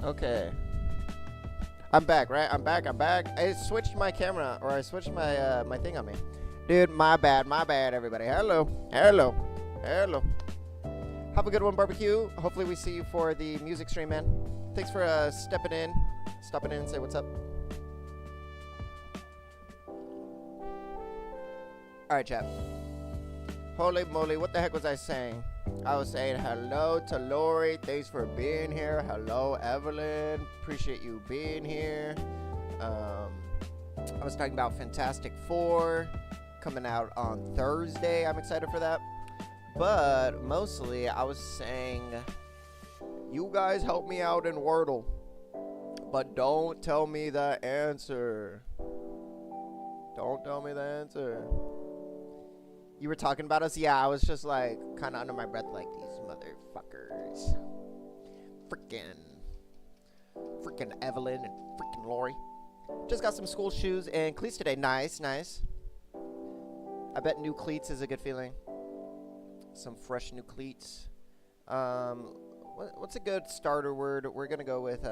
Okay. I'm back, right? I'm back. I switched my camera, or I switched my my thing on me. Dude, my bad, everybody. Hello. Have a good one, barbecue. Hopefully we see you for the music stream, man. Thanks for stopping in and say what's up. Alright, chat. Holy moly, what the heck was I saying? I was saying hello to Lori. Thanks for being here. Hello, Evelyn. Appreciate you being here. I was talking about Fantastic Four coming out on Thursday. I'm excited for that. But mostly, I was saying, you guys help me out in Wordle. But don't tell me the answer. Don't tell me the answer. You were talking about us? Yeah, I was just like, kind of under my breath, like, these motherfuckers. Freaking Evelyn and freaking Lori. Just got some school shoes and cleats today. Nice. I bet new cleats is a good feeling. Some fresh new cleats. What's a good starter word? We're gonna go with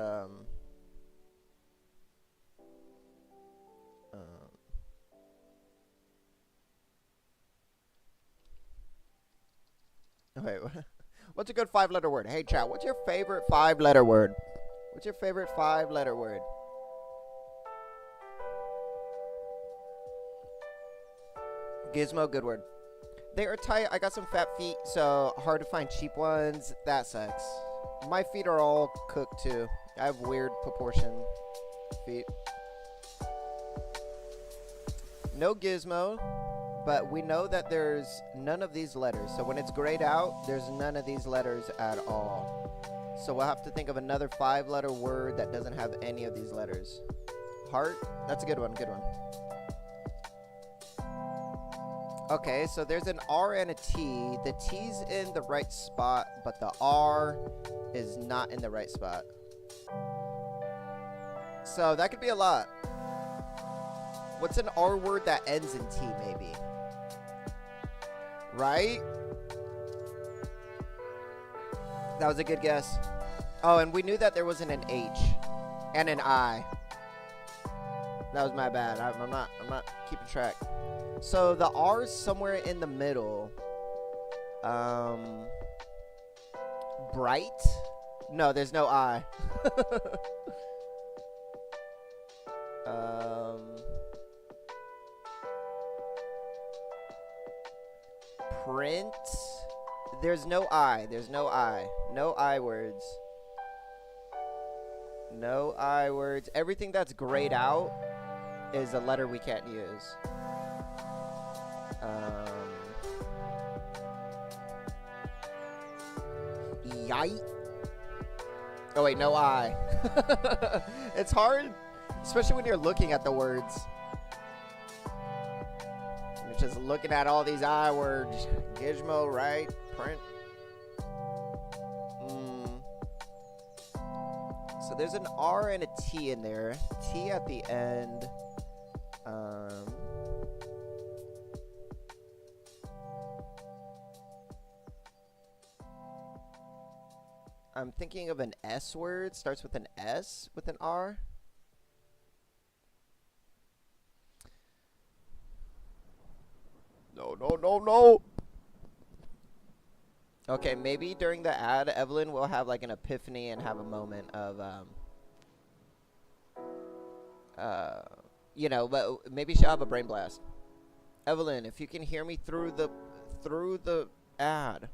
wait, what's a good 5-letter word? Hey, chat, what's your favorite 5-letter word? What's your favorite 5-letter word? Gizmo, good word. They are tight. I got some fat feet, so hard to find cheap ones. That sucks. My feet are all cooked, too. I have weird proportion feet. No Gizmo. But we know that there's none of these letters. So when it's grayed out, there's none of these letters at all. So we'll have to think of another 5-letter word that doesn't have any of these letters. Heart? That's a good one, Okay, so there's an R and a T. The T's in the right spot, but the R is not in the right spot. So that could be a lot. What's an R word that ends in T, maybe? Right? That was a good guess. Oh, and we knew that there wasn't an H and an I. That was my bad. I'm not keeping track. So the R's somewhere in the middle. Bright? No, there's no I. Print. There's no I. No I words. No I words. Everything that's grayed out is a letter we can't use. Yite. Oh wait, no I. It's hard, especially when you're looking at the words. You're just looking at all these I words. Gizmo, right? Print. So there's an R and a T in there. T at the end. I'm thinking of an S word. Starts with an S with an R. No. Okay, maybe during the ad, Evelyn will have like an epiphany and have a moment of, you know, but maybe she'll have a brain blast. Evelyn, if you can hear me through the ad.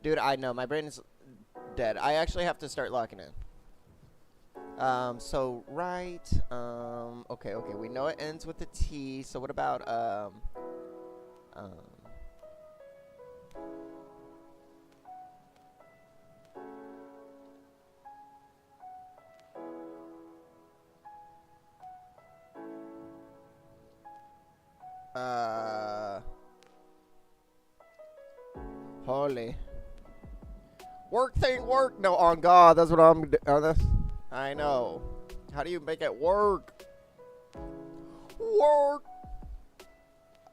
Dude, I know, my brain is dead. I actually have to start locking in. So, right, okay, we know it ends with a T, so what about, holy. Work thing, work. No, on God, that's what I'm, I know. How do you make it work? Work.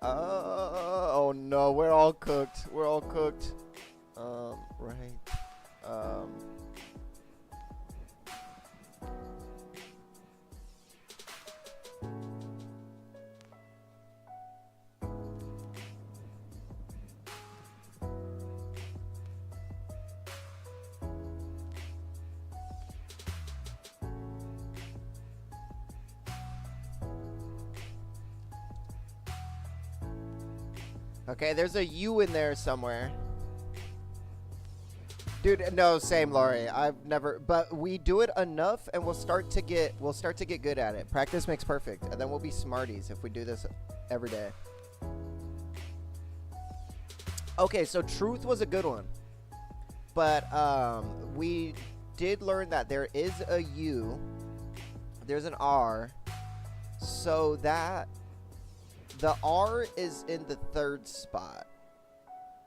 Oh no, we're all cooked. Right. Okay, there's a U in there somewhere. Dude, no, same, Laurie. I've never, but we do it enough, and we'll start to get good at it. Practice makes perfect, and then we'll be smarties if we do this every day. Okay, so truth was a good one, but we did learn that there is a U, there's an R, so that the R is in the third spot.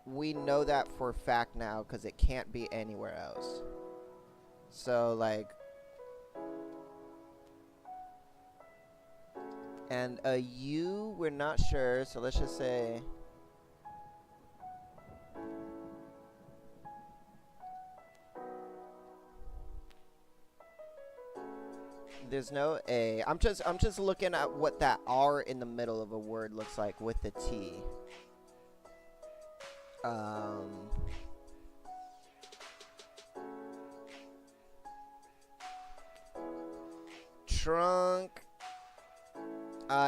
We know that for a fact now because it can't be anywhere else. So, like, and a U, we're not sure, so let's just say there's no A. I'm just looking at what that R in the middle of a word looks like with the T. Trunk.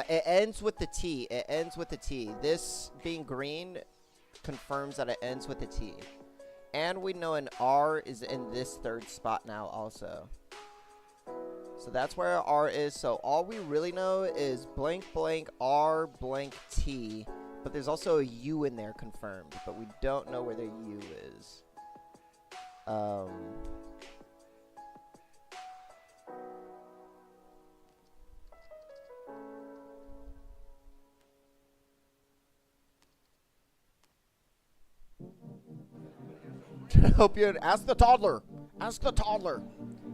It ends with the T. It ends with the T. This being green confirms that it ends with the T. And we know an R is in this third spot now also. So that's where our R is. So all we really know is blank blank R blank T. But there's also a U in there confirmed. But we don't know where the U is. Hope you ask the toddler. Ask the toddler.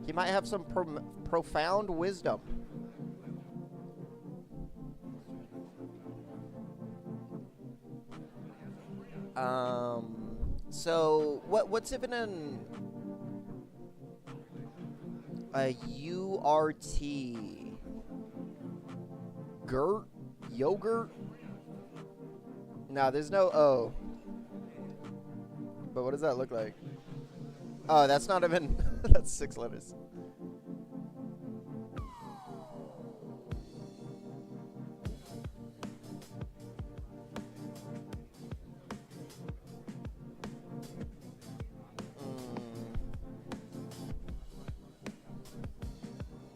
He might have some profound wisdom. So what's even a URT? Gurt? Yogurt? No, there's no O. But what does that look like? Oh, that's not even... that's 6 letters.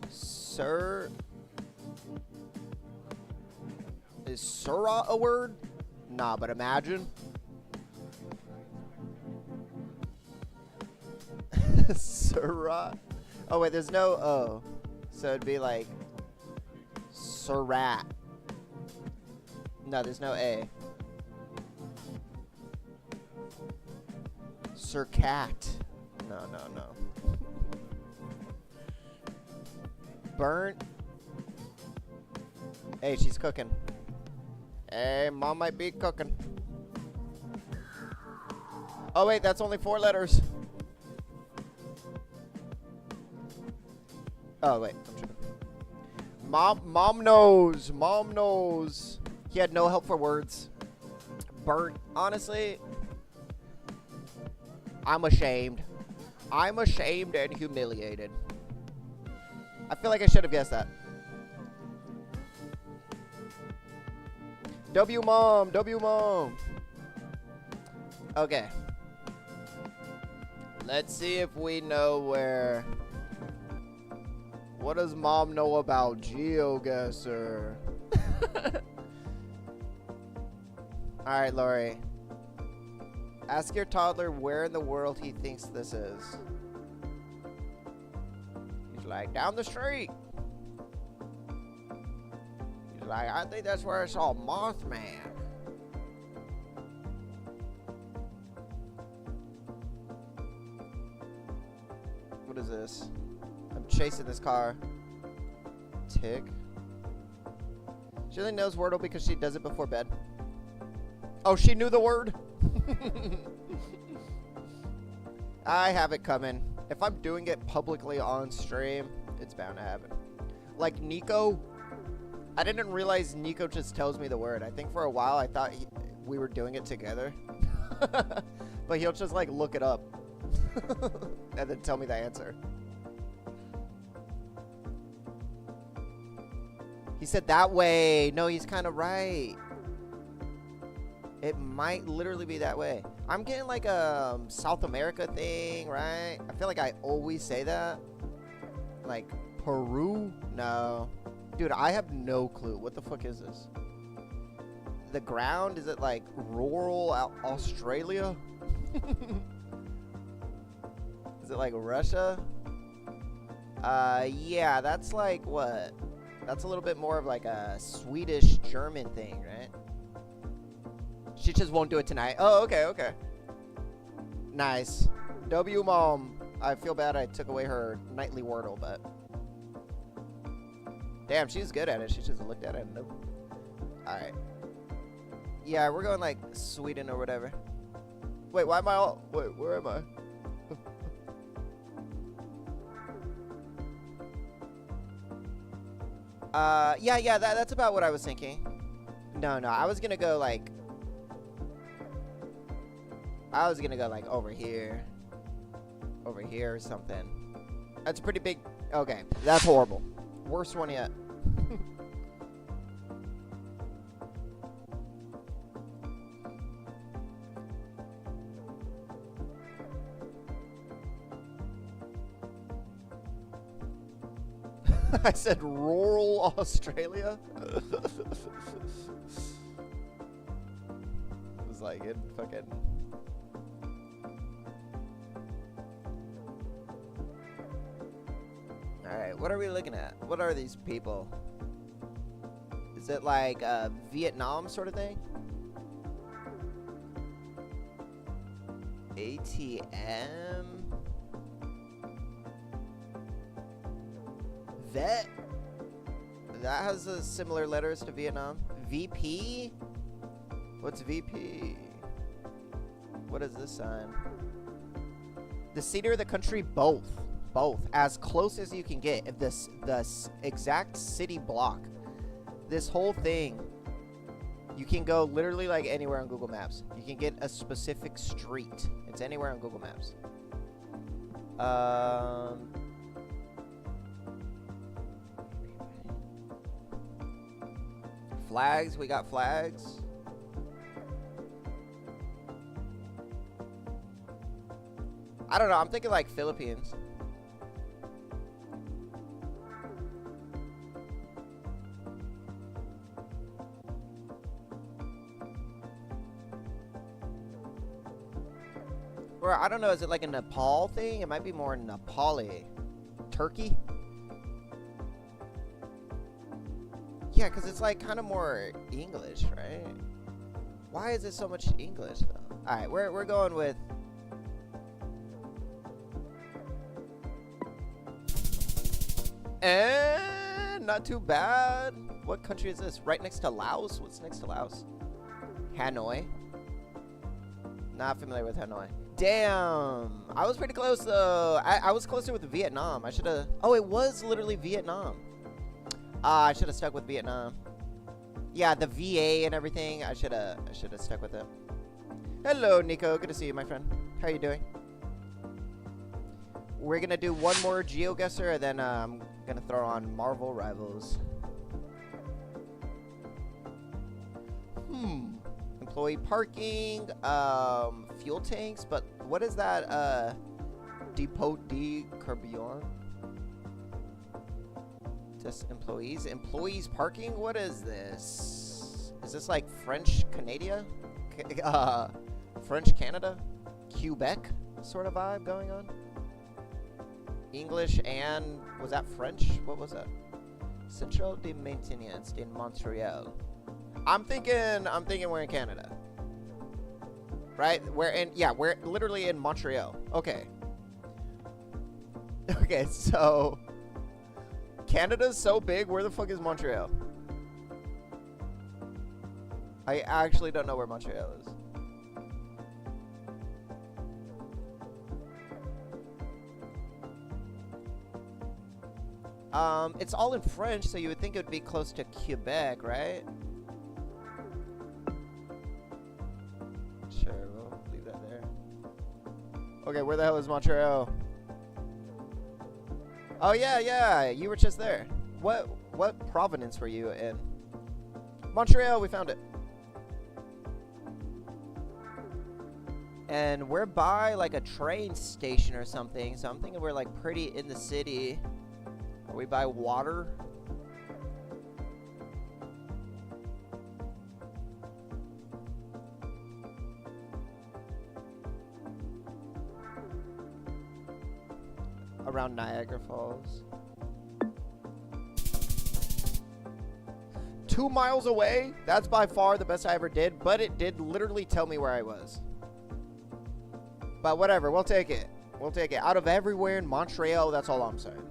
Sir... Is Surah a word? Nah, but imagine. Surah. Oh wait, there's no O, so it'd be like Surat. No, there's no A. Surcat. No. Burnt. Hey, she's cooking. Hey, mom might be cooking. Oh wait, that's only 4 letters. Oh, wait. I'm tripping. Mom knows. Mom knows. He had no help for words. Burnt. Honestly, I'm ashamed. I'm ashamed and humiliated. I feel like I should have guessed that. W mom. W mom. Okay. Let's see if we know where... What does mom know about Geoguesser? Alright, Lori. Ask your toddler where in the world he thinks this is. He's like, down the street. He's like, I think that's where I saw Mothman. What is this? I'm chasing this car. Tick. She only knows Wordle because she does it before bed. Oh, she knew the word? I have it coming. If I'm doing it publicly on stream, it's bound to happen. Like Nico, I didn't realize Nico just tells me the word. I think for a while I thought we were doing it together. But he'll just like look it up and then tell me the answer. He said that way. No, he's kind of right. It might literally be that way. I'm getting like a South America thing, right? I feel like I always say that. Like Peru? No. Dude, I have no clue. What the fuck is this? The ground? Is it like rural Australia? Is it like Russia? Yeah, that's like what? That's a little bit more of like a Swedish German thing, right? She just won't do it tonight. Oh, okay, okay. Nice. W mom. I feel bad I took away her nightly wordle, but damn, she's good at it. She just looked at it and nope. Alright. Yeah, we're going like Sweden or whatever. Wait, why am I all... Wait, where am I? Yeah, that's about what I was thinking. No, I was gonna go like... I was gonna go like over here. Over here or something. That's a pretty big... Okay, that's horrible. Worst one yet. I said rural Australia. It was like it fucking... Alright, what are we looking at? What are these people? Is it like a Vietnam sort of thing? ATM? Vet? That has similar letters to Vietnam. VP? What's VP? What is this sign? The city or the country? Both. Both. As close as you can get. If the exact city block. This whole thing. You can go literally like anywhere on Google Maps. You can get a specific street. It's anywhere on Google Maps. Flags. We got flags. I don't know. I'm thinking like Philippines. Or I don't know. Is it like a Nepal thing? It might be more Nepali. Turkey? Yeah, because it's like kind of more English, right? Why is it so much English though? All right, we're going with. And not too bad. What country is this? Right next to Laos? What's next to Laos? Hanoi. Not familiar with Hanoi. Damn. I was pretty close though. I was closer with Vietnam. I should have. Oh, it was literally Vietnam. I should have stuck with Vietnam. Yeah, the VA and everything. I should have stuck with it. Hello, Nico. Good to see you, my friend. How are you doing? We're gonna do one more Geoguesser, and then I'm gonna throw on Marvel Rivals. Employee parking, fuel tanks, but what is that? Depot de Carburant? Just employees? Employees parking? What is this? Is this like French Canada? French Canada? Quebec sort of vibe going on? English and was that French? What was that? Central de Maintenance in Montreal. I'm thinking we're in Canada. Right? We're literally in Montreal. Okay. Okay, so Canada's so big, where the fuck is Montreal? I actually don't know where Montreal is. It's all in French, so you would think it would be close to Quebec, right? Sure, we'll leave that there. Okay, where the hell is Montreal? Oh, yeah, you were just there. What province were you in? Montreal, we found it. And we're by, like, a train station or something, so I'm thinking we're, like, pretty in the city. Are we by water? Around Niagara Falls. 2 miles away? That's by far the best I ever did, but it did literally tell me where I was. But whatever, we'll take it. We'll take it. Out of everywhere in Montreal, that's all I'm saying.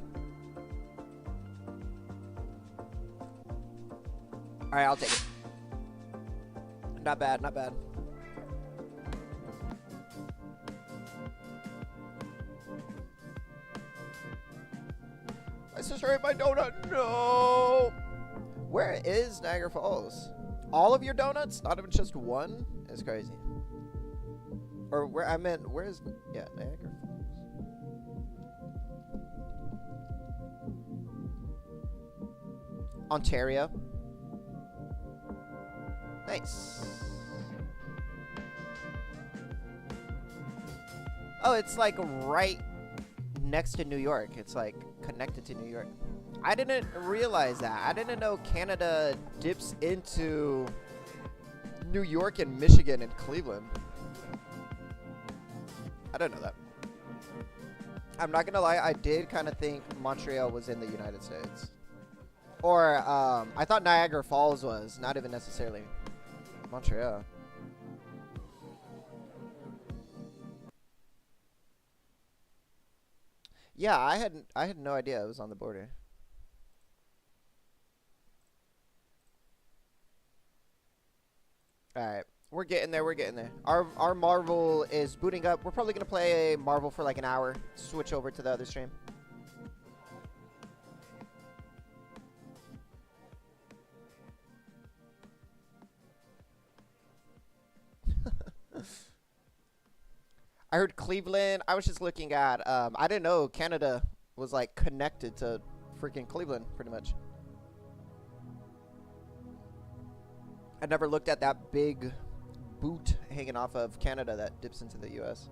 Alright, I'll take it. Not bad, not bad. My sister ate my donut. No! Where is Niagara Falls? All of your donuts? Not even just one? It's crazy. Or where I meant, where's, yeah, Niagara Falls. Ontario. Nice. Oh, it's like right next to New York. It's like connected to New York. I didn't realize that. I didn't know Canada dips into New York and Michigan and Cleveland. I didn't know that. I'm not gonna lie, I did kind of think Montreal was in the United States. Or, I thought Niagara Falls was, not even necessarily Montreal. Yeah, I had no idea it was on the border. Alright. We're getting there, we're getting there. Our Marvel is booting up. We're probably gonna play Marvel for like an hour. Switch over to the other stream. I heard Cleveland. I was just looking at I didn't know Canada was like connected to freaking Cleveland pretty much. I never looked at that big boot hanging off of Canada that dips into the US.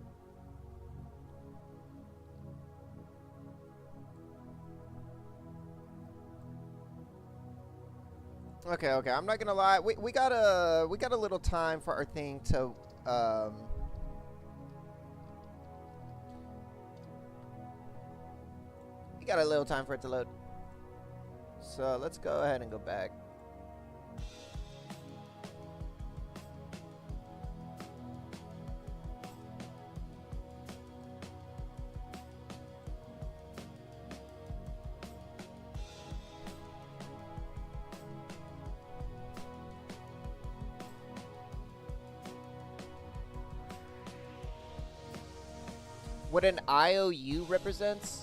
Okay, I'm not gonna lie. We got a little time for our thing to we got a little time for it to load. So let's go ahead and go back. What an IOU represents?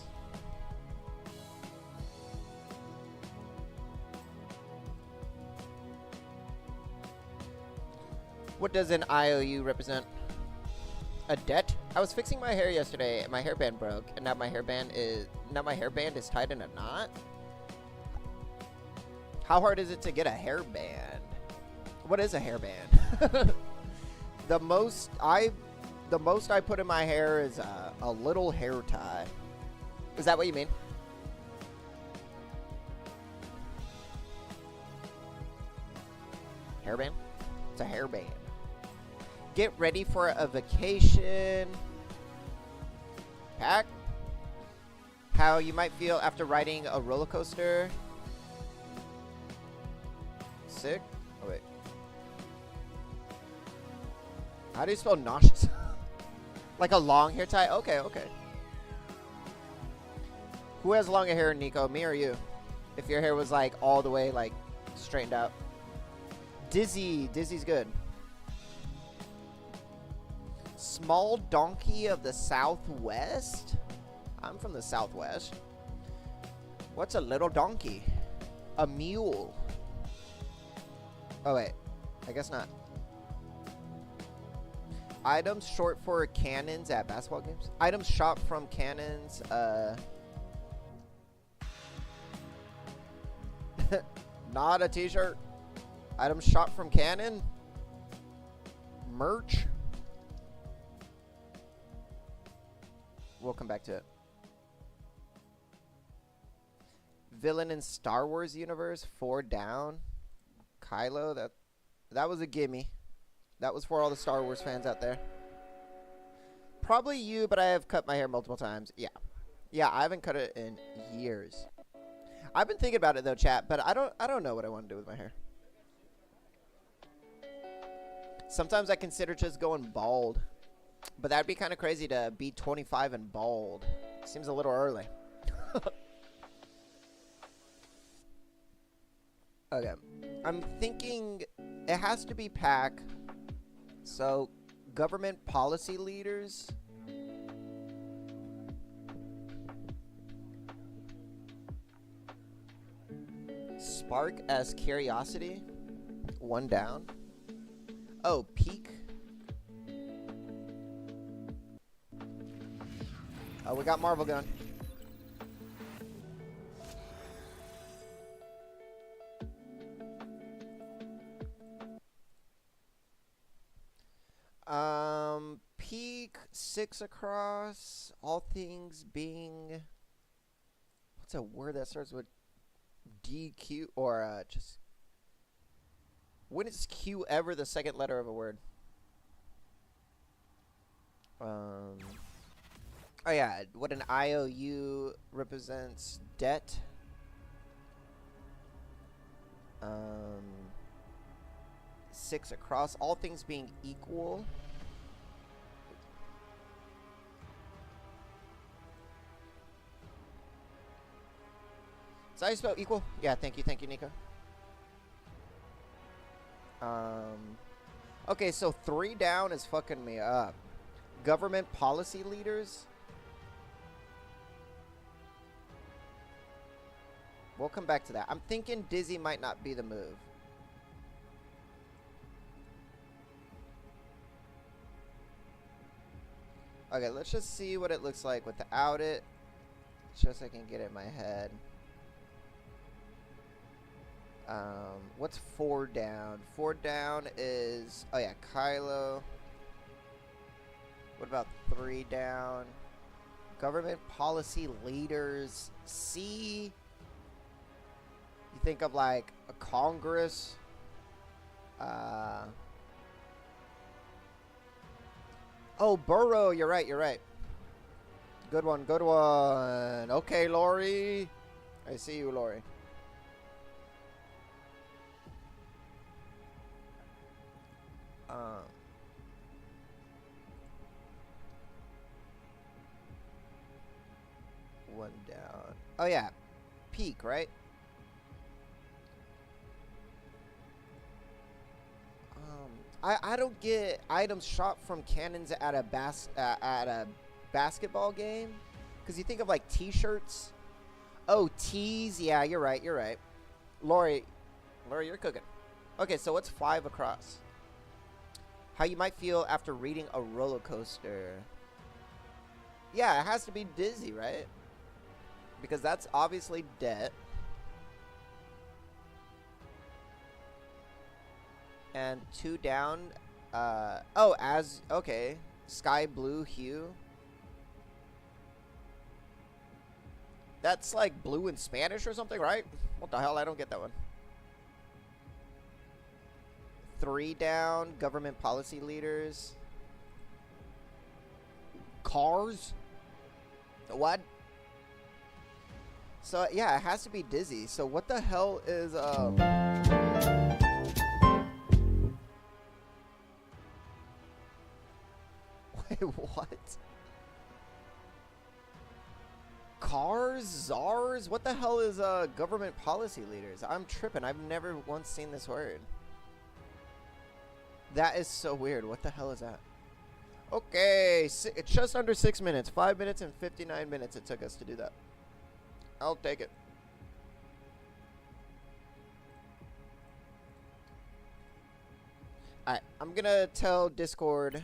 What does an IOU represent? A debt? I was fixing my hair yesterday and my hairband broke, and now my hairband is tied in a knot. How hard is it to get a hairband? What is a hairband? The most I put in my hair is a little hair tie. Is that what you mean? Hairband? It's a hairband. Get ready for a vacation. Pack. How you might feel after riding a roller coaster. Sick. Oh, wait. How do you spell nauseous? Like a long hair tie? Okay. Who has longer hair, Nico? Me or you? If your hair was like all the way like straightened out. Dizzy's good. Small donkey of the Southwest? I'm from the Southwest. What's a little donkey? A mule. Oh, wait. I guess not. Items short for cannons at basketball games. Items shot from cannons. Not a t-shirt. Items shot from cannon. Merch. We'll come back to it. Villain in Star Wars universe. 4 down. Kylo. That was a gimme. That was for all the Star Wars fans out there. Probably you, but I have cut my hair multiple times. Yeah. Yeah, I haven't cut it in years. I've been thinking about it though, chat, but I don't know what I want to do with my hair. Sometimes I consider just going bald. But that'd be kind of crazy to be 25 and bald. Seems a little early. Okay. I'm thinking it has to be PAC. So, government policy leaders. Spark as curiosity. 1 down. Oh, peak. Oh, we got Marvel Gun. Peak 6 across. All things being. What's a word that starts with DQ or just. When is Q ever the second letter of a word? Oh yeah, what an IOU represents debt. 6 across, all things being equal. Is that how you spell equal? Yeah, thank you, Nico. Okay, so 3 down is fucking me up. Government policy leaders. We'll come back to that. I'm thinking Dizzy might not be the move. Okay, let's just see what it looks like without it. Just so I can get it in my head. What's 4 down? 4 down is... Oh yeah, Kylo. What about 3 down? Government policy leaders. C. You think of like a Congress. Oh, Burrow. You're right. You're right. Good one. Good one. Okay, Lori. I see you, Lori. One down. Oh yeah, peak, right? I don't get items shot from cannons at a basketball game, because you think of like T-shirts. Oh, tees. Yeah, you're right. You're right. Lori, you're cooking. Okay, so what's 5 across? How you might feel after reading a roller coaster. Yeah, it has to be dizzy, right? Because that's obviously debt. And 2 down. Oh, as... Okay. Sky blue hue. That's like blue in Spanish or something, right? What the hell? I don't get that one. 3 down. Government policy leaders. Cars? What? So, yeah, it has to be dizzy. So, what the hell is, Wait, what? Cars? Czars? What the hell is, government policy leaders? I'm tripping. I've never once seen this word. That is so weird. What the hell is that? Okay, it's just under 6 minutes. 5 minutes and 59 minutes it took us to do that. I'll take it. Alright, I'm gonna tell Discord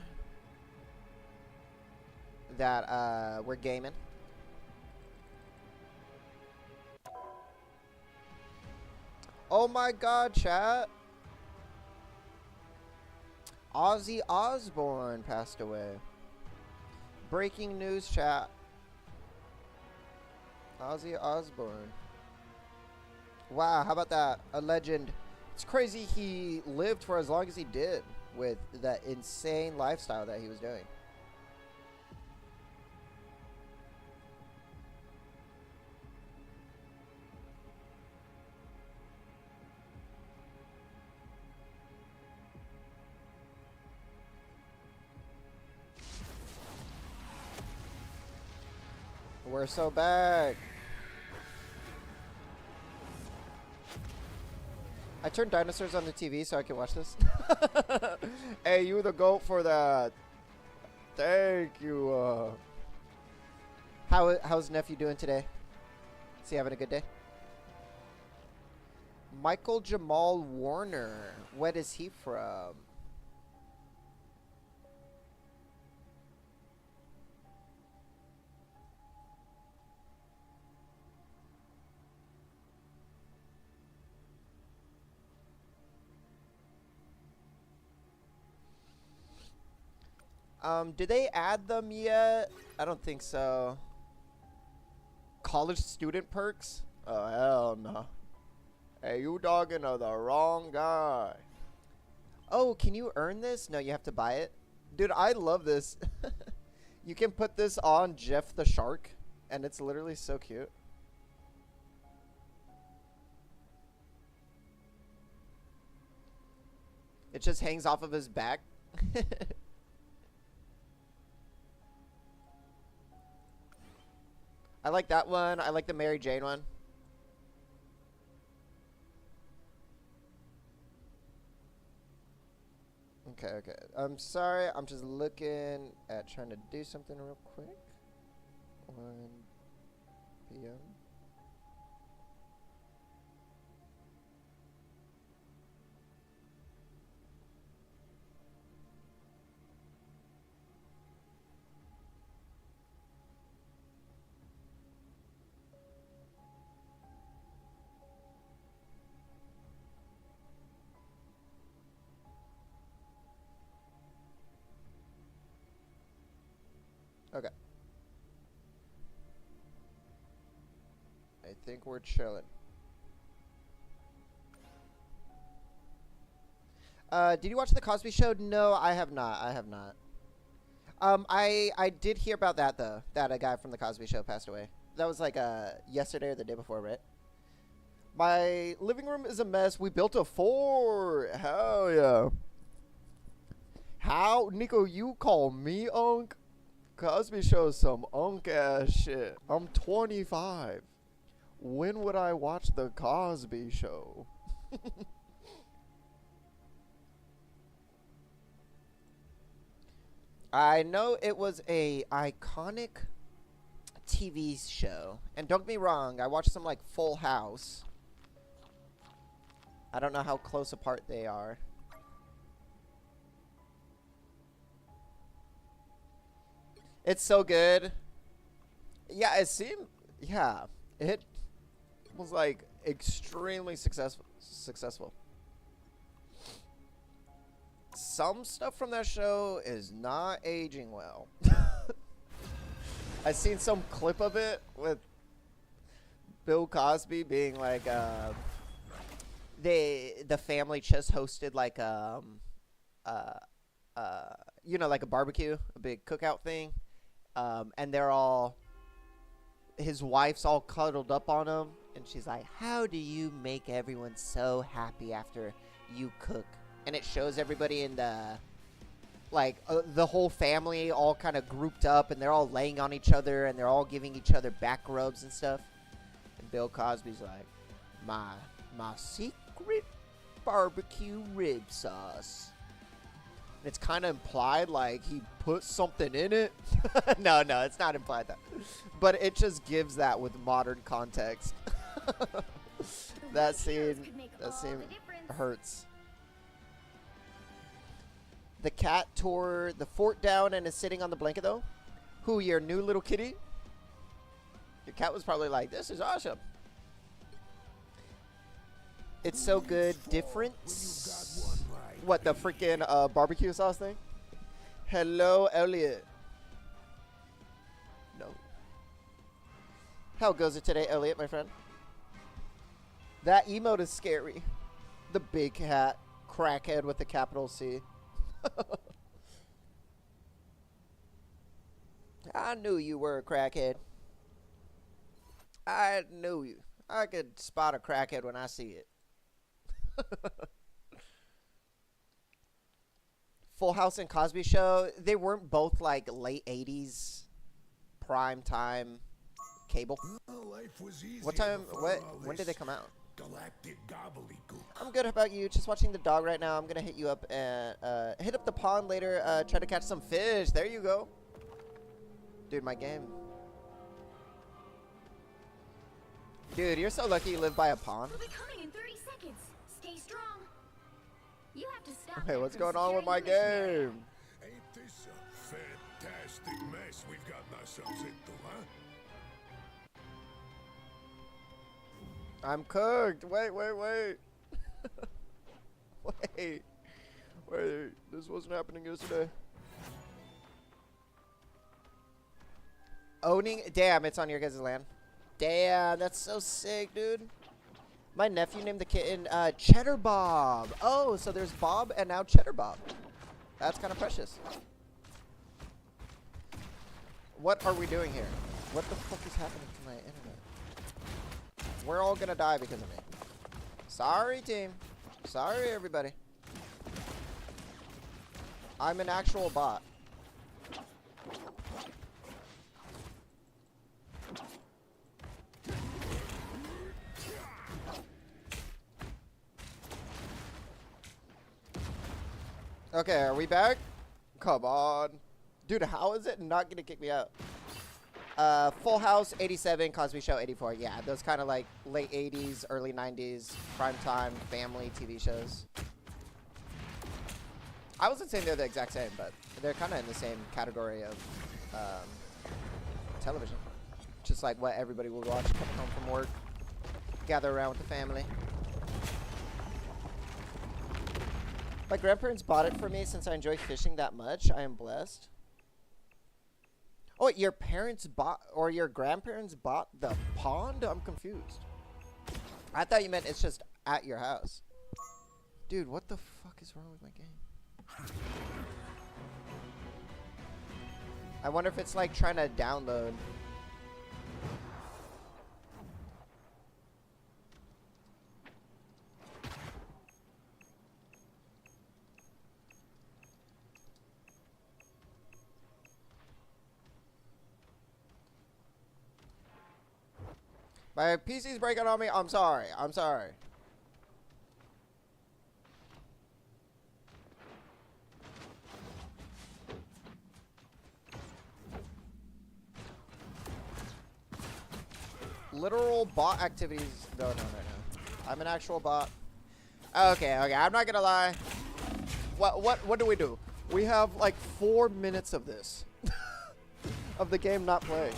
that we're gaming. Oh my god, chat. Ozzy Osbourne passed away. Breaking news, chat. Ozzy Osbourne. Wow, how about that? A legend. It's crazy he lived for as long as he did with that insane lifestyle that he was doing. We're so back. I turned dinosaurs on the TV so I can watch this. Hey, you the GOAT for that. Thank you. How's nephew doing today? Is he having a good day? Michael Jamal Warner. What is he from? Did they add them yet? I don't think so. College student perks? Oh, hell no. Hey, you dogging the wrong guy. Oh, can you earn this? No, you have to buy it. Dude, I love this. You can put this on Jeff the Shark, and it's literally so cute. It just hangs off of his back. I like that one. I like the Mary Jane one. Okay, okay. I'm sorry. I'm just looking at trying to do something real quick. 1 p.m. Okay. I think we're chilling. Did you watch the Cosby Show? No, I have not. I have not. I did hear about that though. That a guy from the Cosby Show passed away. That was like yesterday or the day before, right? My living room is a mess. We built a fort. Hell yeah. How, Nico? You call me unk? Cosby Show is some unk ass shit. I'm 25. When would I watch the Cosby Show? I know it was a iconic TV show. And don't get me wrong, I watched some like Full House. I don't know how close apart they are. It's so good. Yeah, it seemed, yeah, it was like extremely successful. Some stuff from that show is not aging well. I seen some clip of it with Bill Cosby being like, the family just hosted like you know, like a barbecue, a big cookout thing. And they're all, his wife's all cuddled up on him, and she's like, how do you make everyone so happy after you cook? And it shows everybody in the, like, the whole family all kind of grouped up, and they're all laying on each other, and they're all giving each other back rubs and stuff. And Bill Cosby's like, my secret barbecue rib sauce. It's kind of implied like he put something in it. No, it's not implied that. But it just gives that with modern context. that scene hurts. The cat tore the fort down and is sitting on the blanket, though. Who, your new little kitty? Your cat was probably like, this is awesome. It's so good. Different. What, the freaking barbecue sauce thing? Hello, Elliot. No. How goes it today, Elliot, my friend? That emote is scary. The big cat. Crackhead with a capital C. I knew you were a crackhead. I knew you. I could spot a crackhead when I see it. Full House and Cosby Show, they weren't both like late 80s prime time cable. What time, when did they come out? Galactic gobbledygook. I'm good. How about you? Just watching the dog right now. I'm gonna hit you up and hit up the pond later. Try to catch some fish. There you go. Dude, my game. Dude, you're so lucky you live by a pond. We'll be coming in 30 seconds. Stay strong. You have to stop. Hey, what's going on with my game? Ain't this a fantastic mess we've gotten ourselves into, huh? I'm cooked. Wait. Wait. This wasn't happening yesterday. Owning. Damn, it's on your guys' land. Damn, that's so sick, dude. My nephew named the kitten Cheddar Bob. Oh, so there's Bob and now Cheddar Bob. That's kind of precious. What are we doing here? What the fuck is happening to my internet? We're all gonna die because of me. Sorry, team. Sorry, everybody. I'm an actual bot. Okay, are we back? Come on. Dude, how is it not gonna kick me out? Full House, 87, Cosby Show, 84. Yeah, those kind of like late 80s, early 90s, primetime, family TV shows. I wasn't saying they're the exact same, but they're kind of in the same category of television. Just like what everybody would watch coming home from work, gather around with the family. My grandparents bought it for me since I enjoy fishing that much. I am blessed. Oh, your parents bought, or your grandparents bought the pond? I'm confused. I thought you meant it's just at your house. Dude, what the fuck is wrong with my game? I wonder if it's like trying to download. My PC's breaking on me. I'm sorry. Literal bot activities going on right now. I'm an actual bot. Okay. I'm not gonna lie. What do we do? We have like 4 minutes of this. Of the game not playing.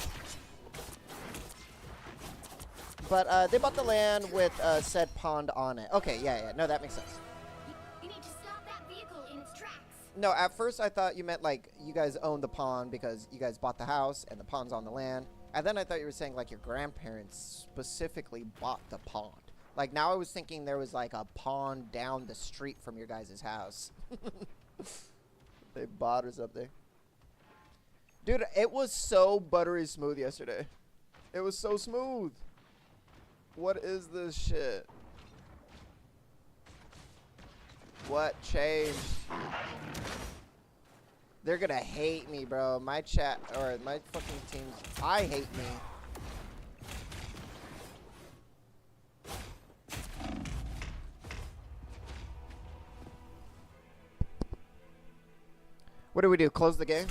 But they bought the land with said pond on it. Okay, yeah. No, that makes sense. You need to stop that vehicle in its tracks. No, at first I thought you meant like you guys own the pond because you guys bought the house and the pond's on the land. And then I thought you were saying like your grandparents specifically bought the pond. Like now I was thinking there was like a pond down the street from your guys' house. They bought or something. Dude, it was so buttery smooth yesterday. It was so smooth. What is this shit? What changed? They're gonna hate me, bro. My chat, or my fucking teams, I hate me. What do we do? Close the game?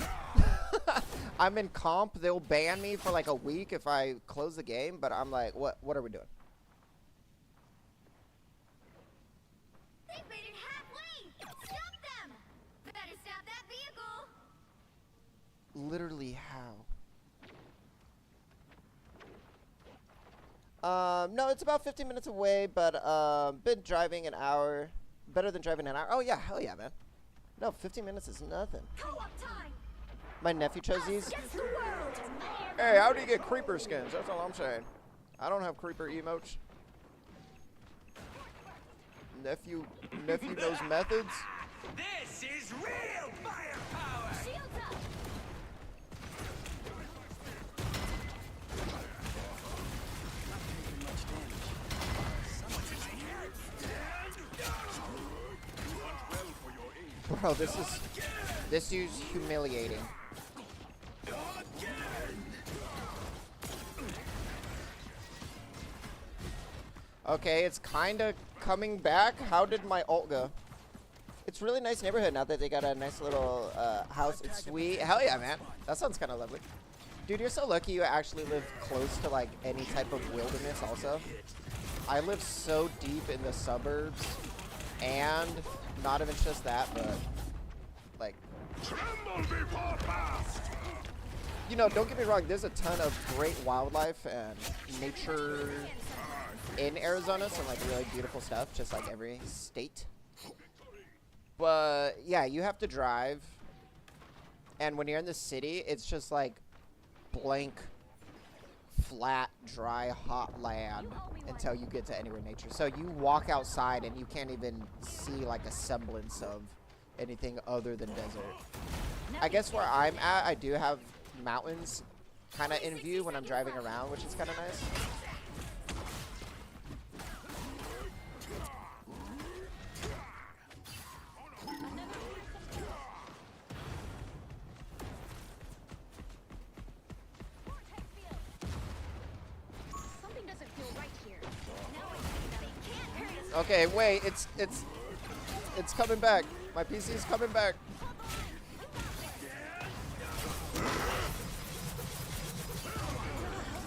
I'm in comp. They'll ban me for like a week if I close the game, but I'm like, what are we doing? They've made it halfway. Stop them. Better Literally how? No, it's about 15 minutes away, but been driving an hour. Better than driving an hour. Oh yeah, hell yeah, man. No, 15 minutes is nothing. Co-op time. My nephew chose these. Against the world. Hey, how do you get creeper skins? That's all I'm saying. I don't have creeper emotes. Nephew knows methods. This is real firepower! Shields up. Bro, this is humiliating. Okay, it's kind of coming back. How did my ult go? It's really nice neighborhood now that they got a nice little house. It's sweet. Hell yeah, man. That sounds kind of lovely. Dude, you're so lucky you actually live close to like any type of wilderness also. I live so deep in the suburbs, and not even just that, but like, you know, don't get me wrong, there's a ton of great wildlife and nature in Arizona, some like really beautiful stuff, just like every state. But yeah, you have to drive, and when you're in the city, it's just like blank, flat, dry, hot land until you get to anywhere nature. So you walk outside and you can't even see like a semblance of anything other than desert. I guess where I'm at, I do have mountains kind of in view when I'm driving around, which is kind of nice. Something doesn't feel right here. Now I see that they can't hurt us. Okay, wait, it's coming back. My PC is coming back. Down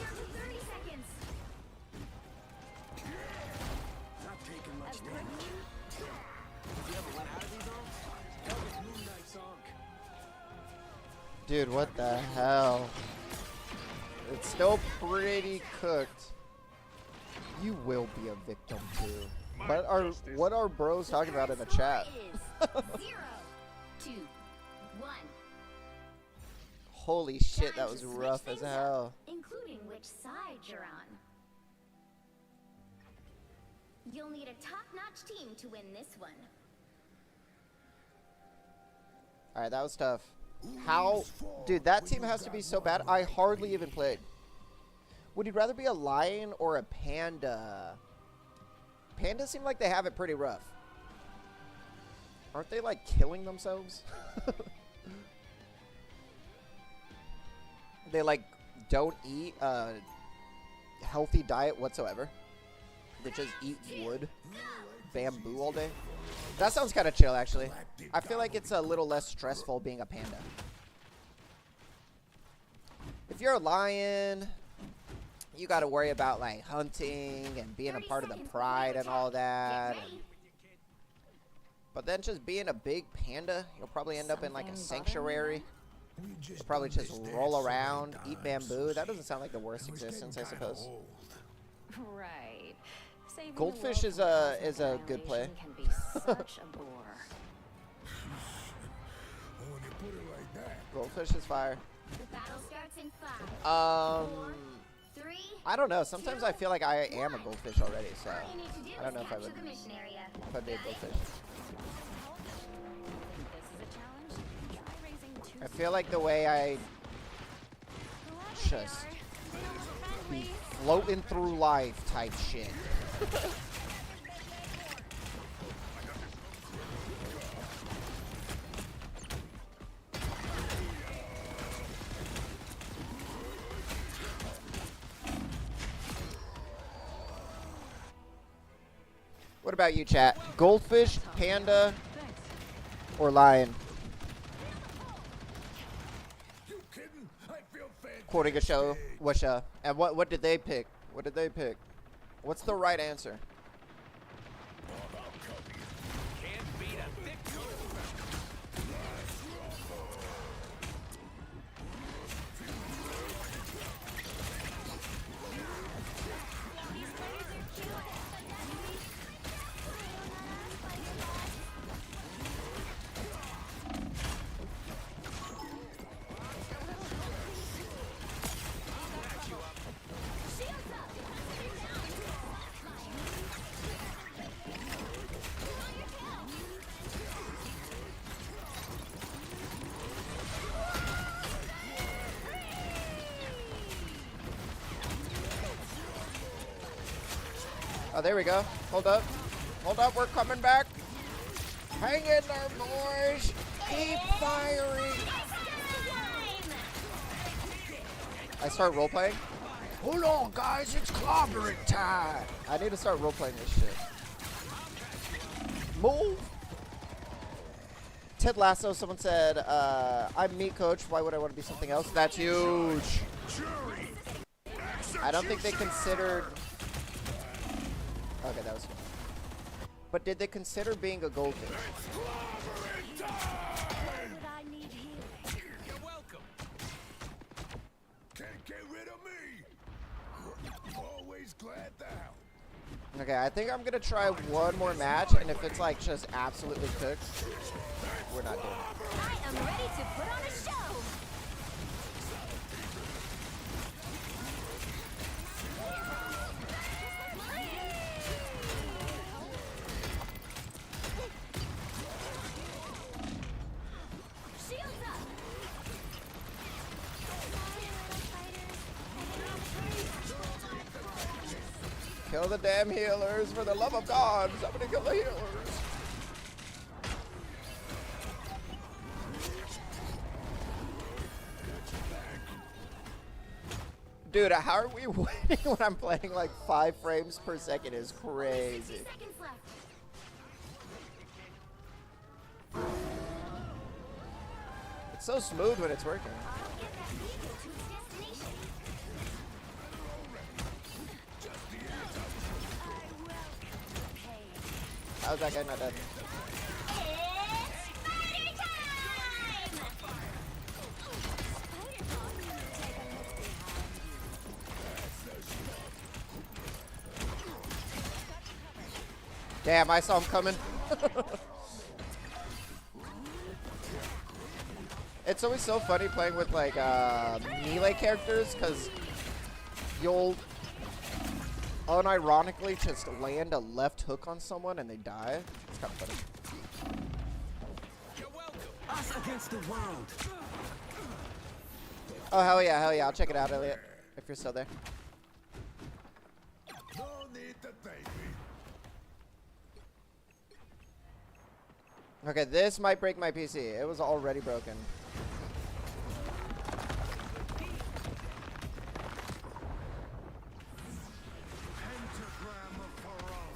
to 30 seconds. Not taking much damage. You ever went out of these zones? That was Moon Knight's song. Dude, what the hell? It's still pretty cooked. You will be a victim too. What are bros talking about in the chat? Score is 0, 2, 1. Holy shit, that Time was to switch rough as things hell. up, including which side you're on. You'll need a top-notch team to win this one. Alright, that was tough. How? Dude, that team has to be so bad. I hardly even played. Would you rather be a lion or a panda? Pandas seem like they have it pretty rough. Aren't they like killing themselves? They like don't eat a healthy diet whatsoever. They just eat wood, bamboo all day. That sounds kind of chill, actually. I feel like it's a little less stressful being a panda. If you're a lion, you got to worry about like hunting and being a part of the pride and all that. Get ready. But then just being a big panda, you'll probably end up in like a sanctuary. You'll probably just roll around, eat bamboo. That doesn't sound like the worst existence, I suppose. Right. Saving the Goldfish world is from a constant good play. violation Can be such a bore. When you put it like that, Goldfish is fire. The battle starts in 5, 4, 3. I don't know. Sometimes I feel like I am a goldfish already, so All you need to do I don't is know if I capture would the mission area. if I'd be a goldfish. This is a challenge. Try raising two. I feel like the way I Whoever they just are, they don't look be friendly. floating through life type shit. What about you, chat? Goldfish, panda, or lion? you kidding? I feel fantastic. Quoting a show, Wisha. And what did they pick? What did they pick? What's the right answer? Can't beat a thick coat. Oh, there we go. Hold up. Hold up, we're coming back. Hang in there, boys. Keep firing. I start role-playing? Hold on, guys. It's clobbering time. I need to start role-playing this shit. Move. Ted Lasso, someone said, I'm meat coach. Why would I want to be something else? That's huge. I don't think they considered... Okay, that was fun. But did they consider being a goldfish? Would I need healing? You're welcome. Can't get rid of me. Always glad to help. Okay, I think I'm gonna try one more match, and if it's like just absolutely cooked, we're not doing it. I am ready to put on a show. Shields up. Kill the damn healers, for the love of God! Somebody kill the healers! Dude, how are we winning when I'm playing like 5 frames per second is crazy. 60 seconds left. It's so smooth when it's working. I'll get that vehicle to its destination. I welcome pain. How's that guy not dead? It's party time! Damn, I saw him coming. It's always so funny playing with like melee characters because you'll unironically just land a left hook on someone and they die. It's kind of funny. You're welcome. Us against the world. Oh, hell yeah, hell yeah. I'll check it out, Elliot, if you're still there. No need to thank me. Okay, this might break my PC. It was already broken. Pentagram of Pharaoh.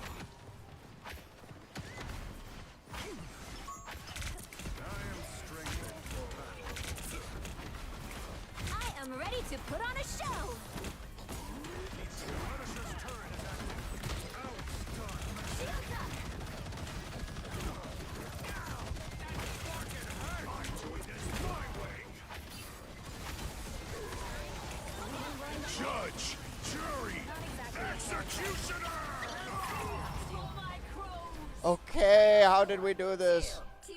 I am strengthened for battle. I am ready to put on a show. Punisher's turret is active. Outstun. Shields up. I'm doing this my way. Judge, jury, executioner. Okay, how did we do this? 2,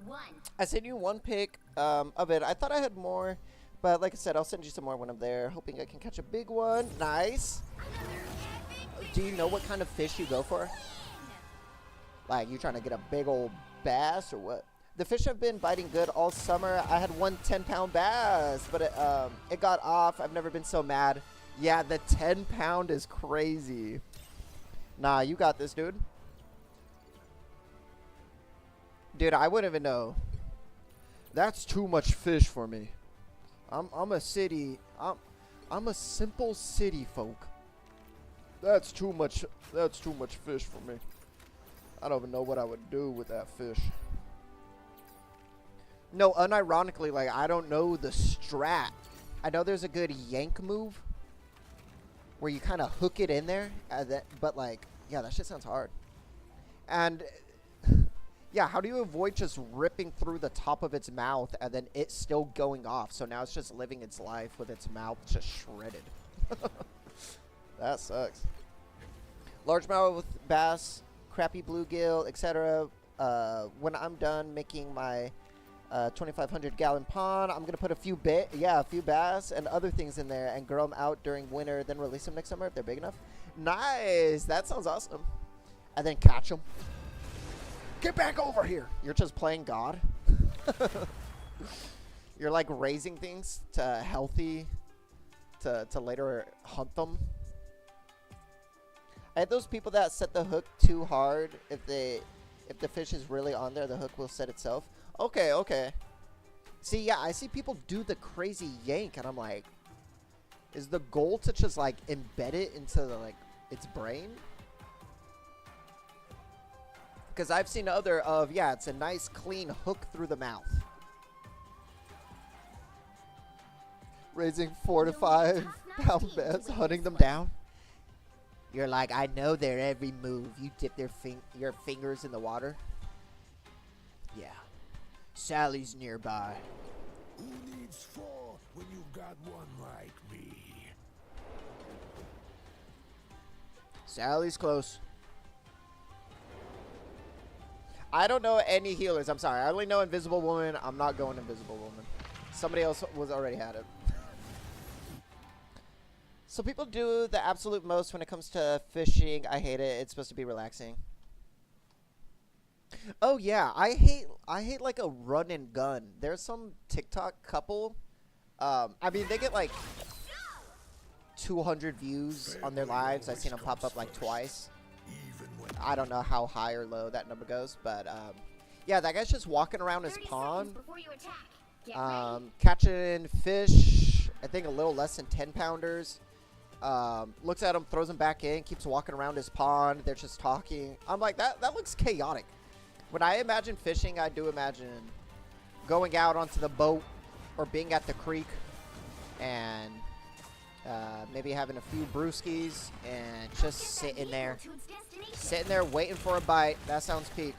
1. I sent you one pic of it. I thought I had more, but like I said, I'll send you some more when I'm there, hoping I can catch a big one. Nice. Do you know what kind of fish you go for? Like, you trying to get a big old bass or what? The fish have been biting good all summer. I had one 10-pound bass, but it got off. I've never been so mad. Yeah, the 10-pound is crazy. Nah, you got this, dude. Dude, I wouldn't even know. That's too much fish for me. I'm a city. I'm a simple city folk. That's too much. That's too much fish for me. I don't even know what I would do with that fish. No, unironically, like, I don't know the strat. I know there's a good yank move where you kind of hook it in there, but like, yeah, that shit sounds hard. And yeah, how do you avoid just ripping through the top of its mouth and then it still going off? So now it's just living its life with its mouth just shredded. That sucks. Largemouth bass, crappie bluegill, etc. When I'm done making my 2,500 gallon pond, I'm gonna put a few bass and other things in there and grow them out during winter, then release them next summer if they're big enough. Nice, that sounds awesome. And then catch them. Get back over here. You're just playing God. You're like raising things to healthy to later hunt them. I hate those people that set the hook too hard. If the fish is really on there, the hook will set itself. Okay, okay. See, yeah, I see people do the crazy yank, and I'm like, is the goal to just like embed it into the, like its brain? Because I've seen other of, yeah, it's a nice clean hook through the mouth. Raising 4 to 5 pound bass, hunting them down. You're like, I know their every move. You dip your fingers in the water. Yeah. Sally's nearby. Who needs 4 when you've got one like me? Sally's close. I don't know any healers. I'm sorry. I only know Invisible Woman. I'm not going Invisible Woman. Somebody else was already had it. So people do the absolute most when it comes to fishing. I hate it. It's supposed to be relaxing. Oh yeah, I hate like a run and gun. There's some TikTok couple. I mean, they get like 200 views on their lives. I've seen them pop up like twice. I don't know how high or low that number goes, but yeah, that guy's just walking around his pond, catching fish. I think a little less than 10 pounders. Looks at him, throws him back in, keeps walking around his pond. They're just talking. I'm like, that looks chaotic. When I imagine fishing, I do imagine going out onto the boat or being at the creek and maybe having a few brewskis and just sitting there waiting for a bite. That sounds peak.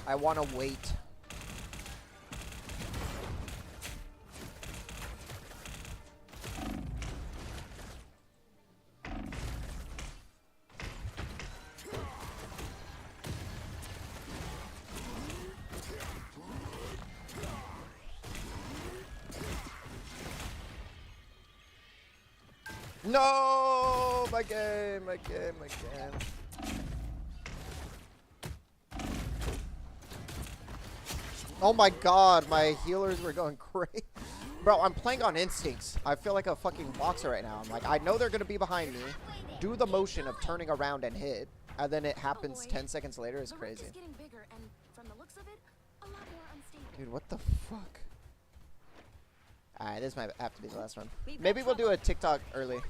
I want to wait. No, my game. Oh my god, my healers were going crazy. Bro, I'm playing on instincts. I feel like a fucking boxer right now. I'm like, I know they're gonna be behind me. Do the motion of turning around and hit, and then it happens 10 seconds later. It's crazy. Dude, what the fuck? Alright, this might have to be the last one. Maybe we'll do a TikTok early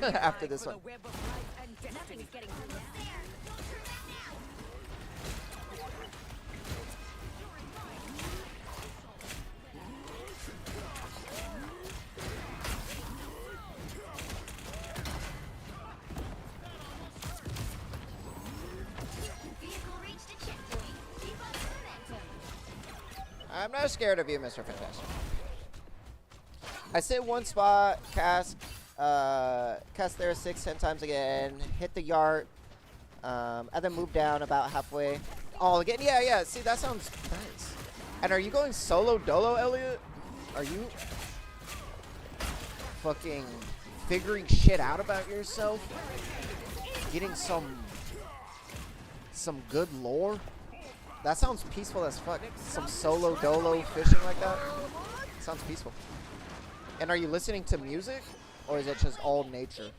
after this one. I'm not scared of you, Mr. Fantastic. I sit one spot, cast there 6-10 times again, hit the yard, and then move down about halfway. Oh, again, yeah. See, that sounds nice. And are you going solo dolo, Elliot? Are you fucking figuring shit out about yourself? Getting some good lore? That sounds peaceful as fuck. Some solo dolo fishing like that. Sounds peaceful. And are you listening to music, or is it just all nature?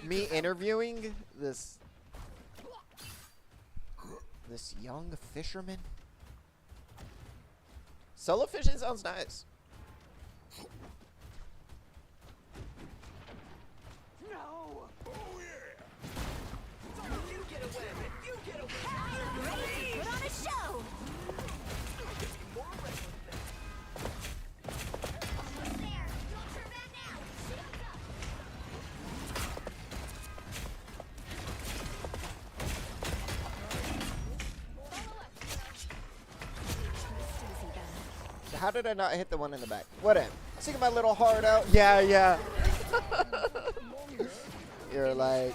Me interviewing this young fisherman. Solo fishing sounds nice. No! Oh yeah! You get away! You get away! Ready to put on a show! Almost there. Don't turn back now. Shields up. How did I not hit the one in the back? Whatever. Sticking my little heart out. Yeah. You're like,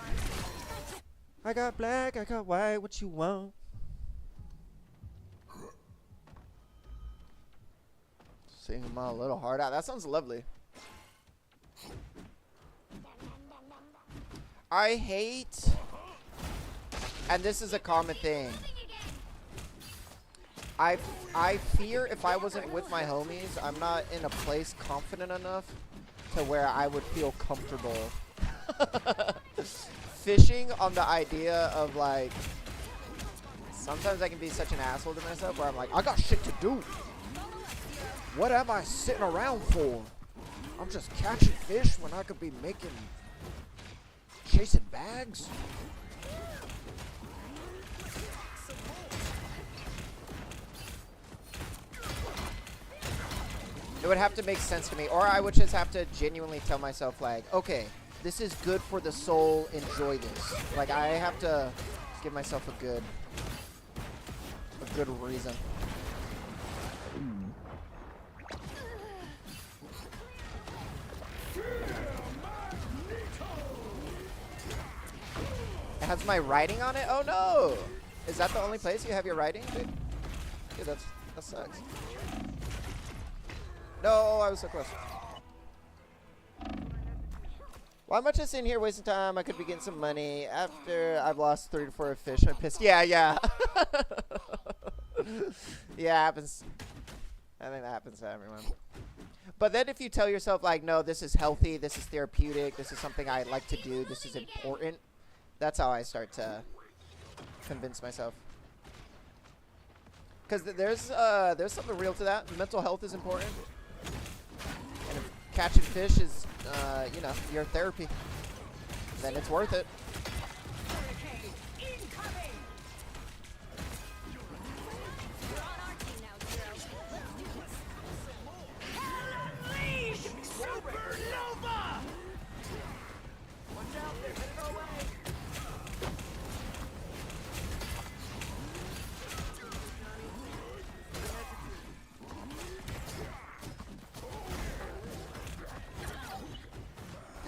I got black, I got white, what you want? Singing my little heart out. That sounds lovely. I hate, and this is a common thing, I fear if I wasn't with my homies, I'm not in a place confident enough to where I would feel comfortable Fishing on the idea of like, sometimes I can be such an asshole to myself where I'm like, I got shit to do. What am I sitting around for? I'm just catching fish when I could be chasing bags. It would have to make sense to me, or I would just have to genuinely tell myself like, okay, this is good for the soul, enjoy this. Like, I have to give myself a good reason. It has my writing on it? Oh no! Is that the only place you have your writing? Dude, that sucks. No, I was so close. Why am I just in here wasting time? I could be getting some money. After I've lost 3 to 4 fish, I'm pissed. Yeah. Yeah, it happens. I think that happens to everyone. But then if you tell yourself, like, no, this is healthy, this is therapeutic, this is something I like to do, this is important, that's how I start to convince myself. Because there's something real to that. Mental health is important. And if catching fish is, you know, your therapy, then it's worth it.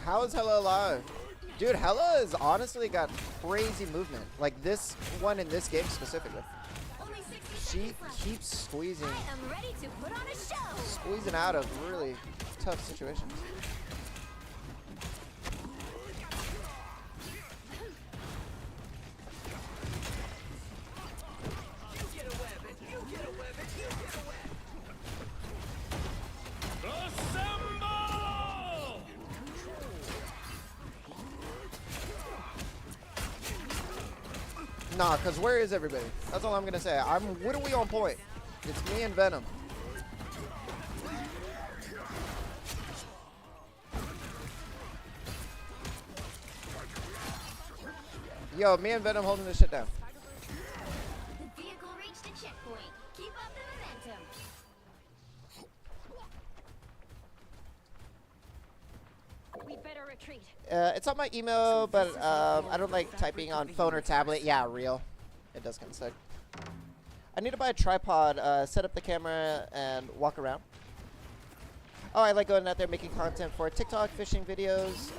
How is Hella alive? Dude, Hella has honestly got crazy movement. Like this one in this game specifically. She keeps squeezing out of really tough situations. Nah, because where is everybody? That's all I'm going to say. I'm literally on point. It's me and Venom. Yo, me and Venom holding this shit down. The vehicle reached a checkpoint. Keep up the momentum. We'd better retreat. It's on my email, but I don't like typing on phone or tablet. Yeah, real. It does kind of suck. I need to buy a tripod, set up the camera, and walk around. Oh, I like going out there making content for TikTok, fishing videos.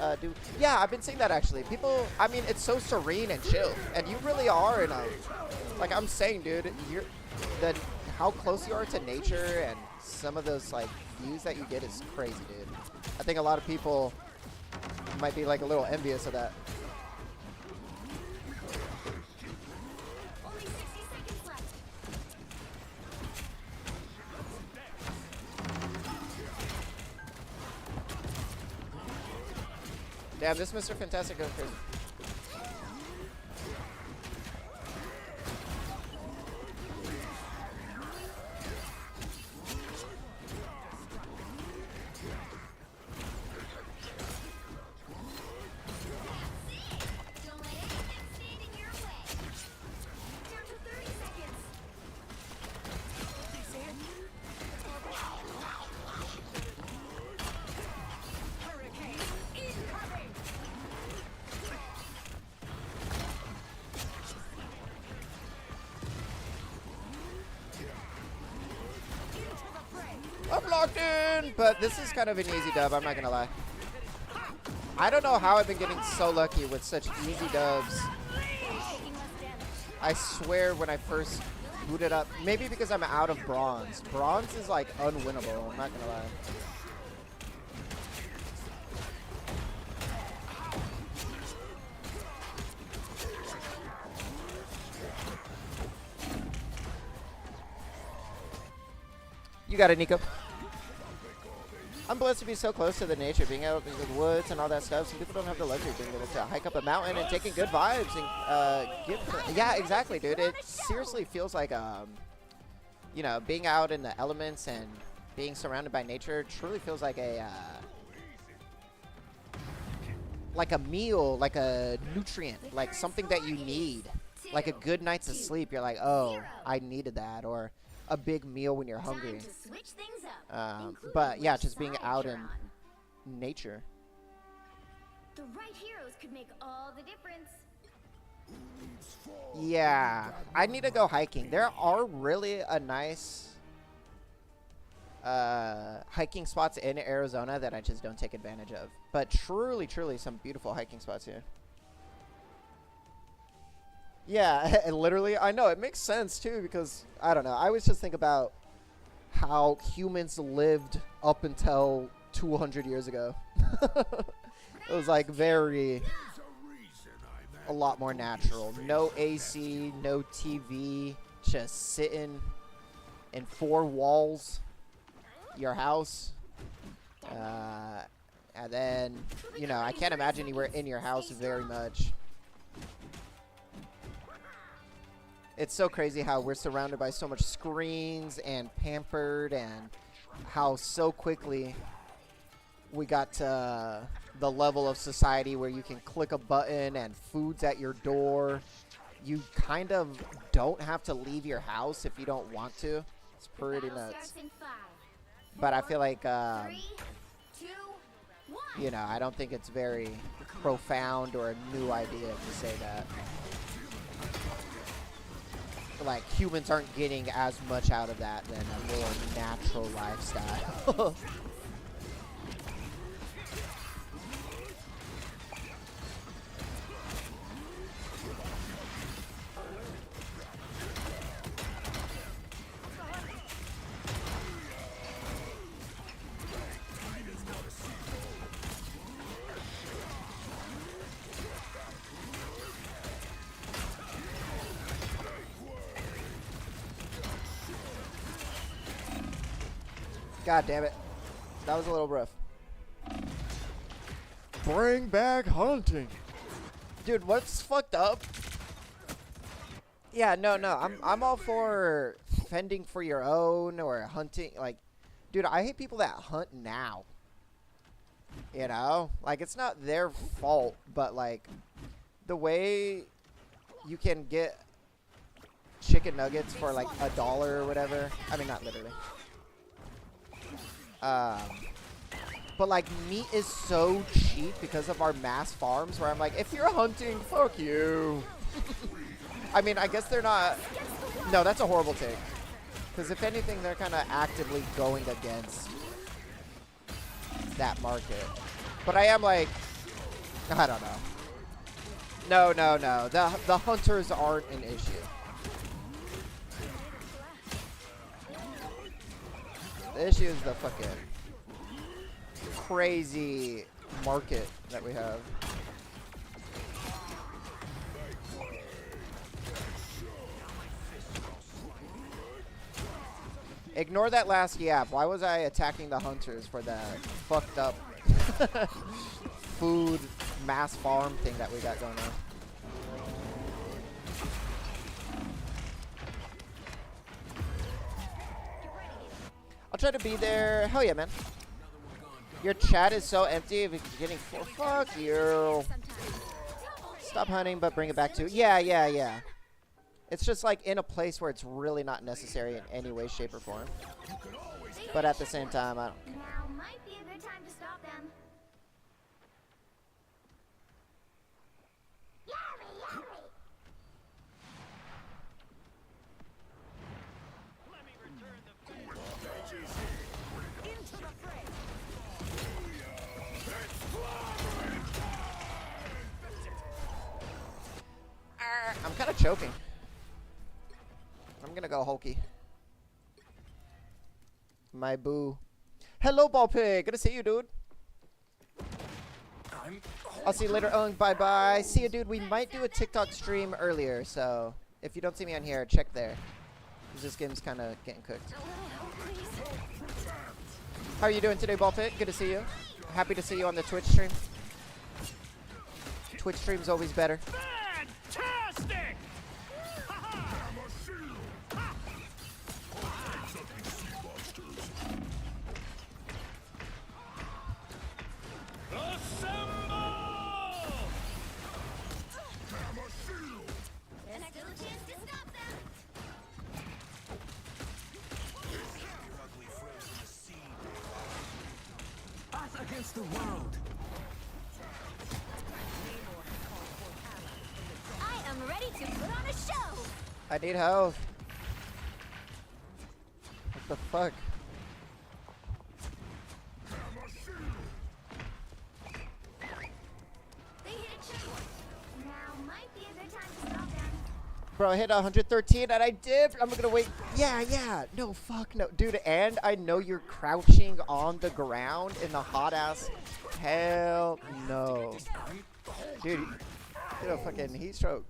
Yeah, I've been seeing that actually. People, I mean, it's so serene and chill, and you really are in a, like I'm saying, dude, how close you are to nature and some of those like views that you get is crazy, dude. I think a lot of people might be like a little envious of that. Only 60 seconds left. Damn, this Mr. Fantastic goes crazy. Don't let anything stand in your way. Down to 30 seconds. Hurricane incoming. I'm locked in, but this is kind of an easy dub, I'm not gonna lie. I don't know how I've been getting so lucky with such easy dubs. I swear when I first booted up, maybe because I'm out of bronze. Bronze is like unwinnable, I'm not gonna lie. You got it, Nico. I'm blessed to be so close to the nature, being out in the woods and all that stuff. Some people don't have the luxury of being able to hike up a mountain and taking good vibes and yeah, exactly, dude. It seriously feels like you know, being out in the elements and being surrounded by nature truly feels like a meal, like a nutrient, like something that you need, like a good night's of sleep. You're like, oh, I needed that, or a big meal when you're hungry. Time to switch things up, including But yeah, which just being side out you're in on. nature. The right heroes could make all the difference. Yeah, I need to go hiking. There are really a nice hiking spots in Arizona that I just don't take advantage of. But truly, truly some beautiful hiking spots here. Yeah, and literally, I know, it makes sense too, because, I don't know, I always just think about how humans lived up until 200 years ago. It was like very, a lot more natural. No AC, no TV, just sitting in four walls, your house. And then, you know, I can't imagine you were in your house very much. It's so crazy how we're surrounded by so much screens and pampered, and how so quickly we got to the level of society where you can click a button and food's at your door. You kind of don't have to leave your house if you don't want to. It's pretty Battle nuts. starts in 5, But I feel like, 3, 2, 1. you know, I don't think it's very profound or a new idea to say that. Like, humans aren't getting as much out of that than a more natural lifestyle. God damn it. That was a little rough. Bring back hunting. Dude, what's fucked up? Yeah, no. I'm all for fending for your own or hunting. Like, dude, I hate people that hunt now. You know? Like, it's not their fault, but, like, the way you can get chicken nuggets for, like, $1 or whatever. I mean, not literally. But like, meat is so cheap because of our mass farms, where I'm like, if you're hunting, fuck you. I mean, I guess they're not. No, that's a horrible take. Because if anything, they're kind of actively going against that market. But I am like, I don't know. No. The hunters aren't an issue. The issue is the fucking crazy market that we have. Ignore that last yap. Why was I attacking the hunters for that fucked up food mass farm thing that we got going on? I'll try to be there. Hell yeah, man. Your chat is so empty. If it's getting full. Fuck you. Stop hunting, but bring it back to. Yeah. It's just like in a place where it's really not necessary in any way, shape, or form. But at the same time, I don't care. Now might be a good time to stop them. I'm kind of choking. I'm gonna go Hulky. My boo. Hello, Ball Pig. Good to see you, dude. I'll see you later. Bye-bye. See you, dude. We might do a TikTok stream earlier, so if you don't see me on here, check there. This game's kind of getting cooked. How are you doing today, Ballfit? Good to see you. Happy to see you on the Twitch stream. Twitch stream's always better. Fantastic! There's still a chance to stop them. Us against the world. I am ready to put on a show. I need health. What the fuck? They hit a checkpoint. Now might be a good time to stop them. Bro, I hit 113 and I did. I'm gonna wait. Yeah. No, fuck no. Dude, and I know you're crouching on the ground in the hot ass. Hell no. Dude, you know, fucking heat stroke.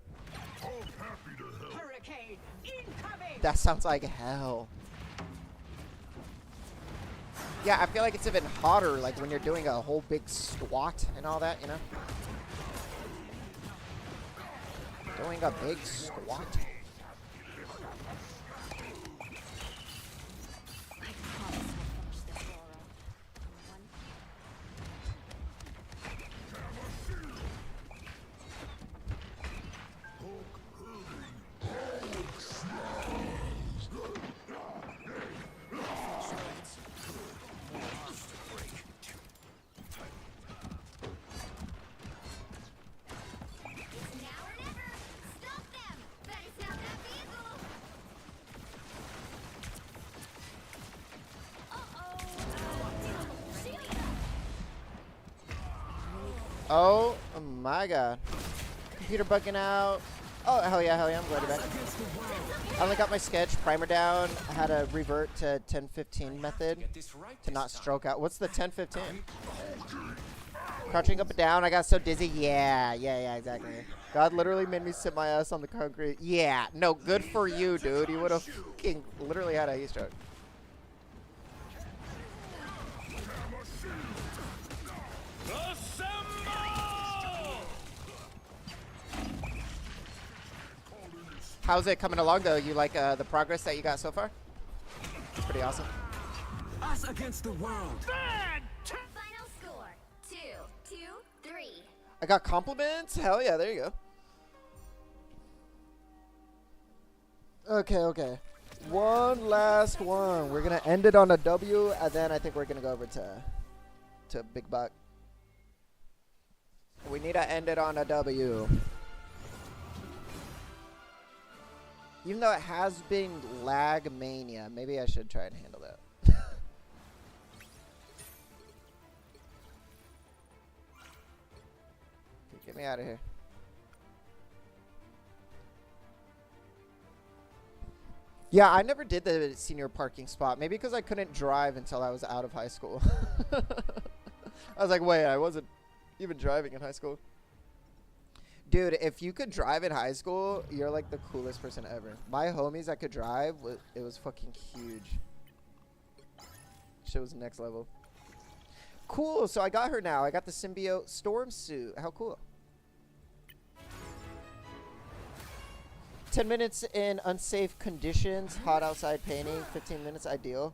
Hurricane incoming! That sounds like hell. Yeah, I feel like it's even hotter, like when you're doing a whole big squat and all that, you know? Doing a big squat. It's now or never. Stop them. Better stop that vehicle. Uh-oh. Shield up. Oh my god. Computer bugging out. Oh, hell yeah, I'm glad you're back. I only got my sketch primer down. I had to revert to 10-15 method to not stroke out. What's the 10-15? Crouching up and down. I got so dizzy. Yeah, exactly. God literally made me sit my ass on the concrete. Yeah, no, good for you, dude. You would have fucking literally had a heat stroke. How's it coming along, though? You like the progress that you got so far? It's pretty awesome. Us against the world. Final score. 2-3. I got compliments? Hell yeah, there you go. Okay. One last one. We're going to end it on a W, and then I think we're going to go over to Big Buck. We need to end it on a W. Even though it has been lag mania, maybe I should try and handle that. Get me out of here. Yeah, I never did the senior parking spot. Maybe because I couldn't drive until I was out of high school. I was like, wait, I wasn't even driving in high school. Dude, if you could drive in high school, you're like the coolest person ever. My homies that could drive, it was fucking huge. Shit was next level. Cool, so I got her now. I got the symbiote storm suit. How cool. 10 minutes in unsafe conditions, hot outside painting, 15 minutes ideal.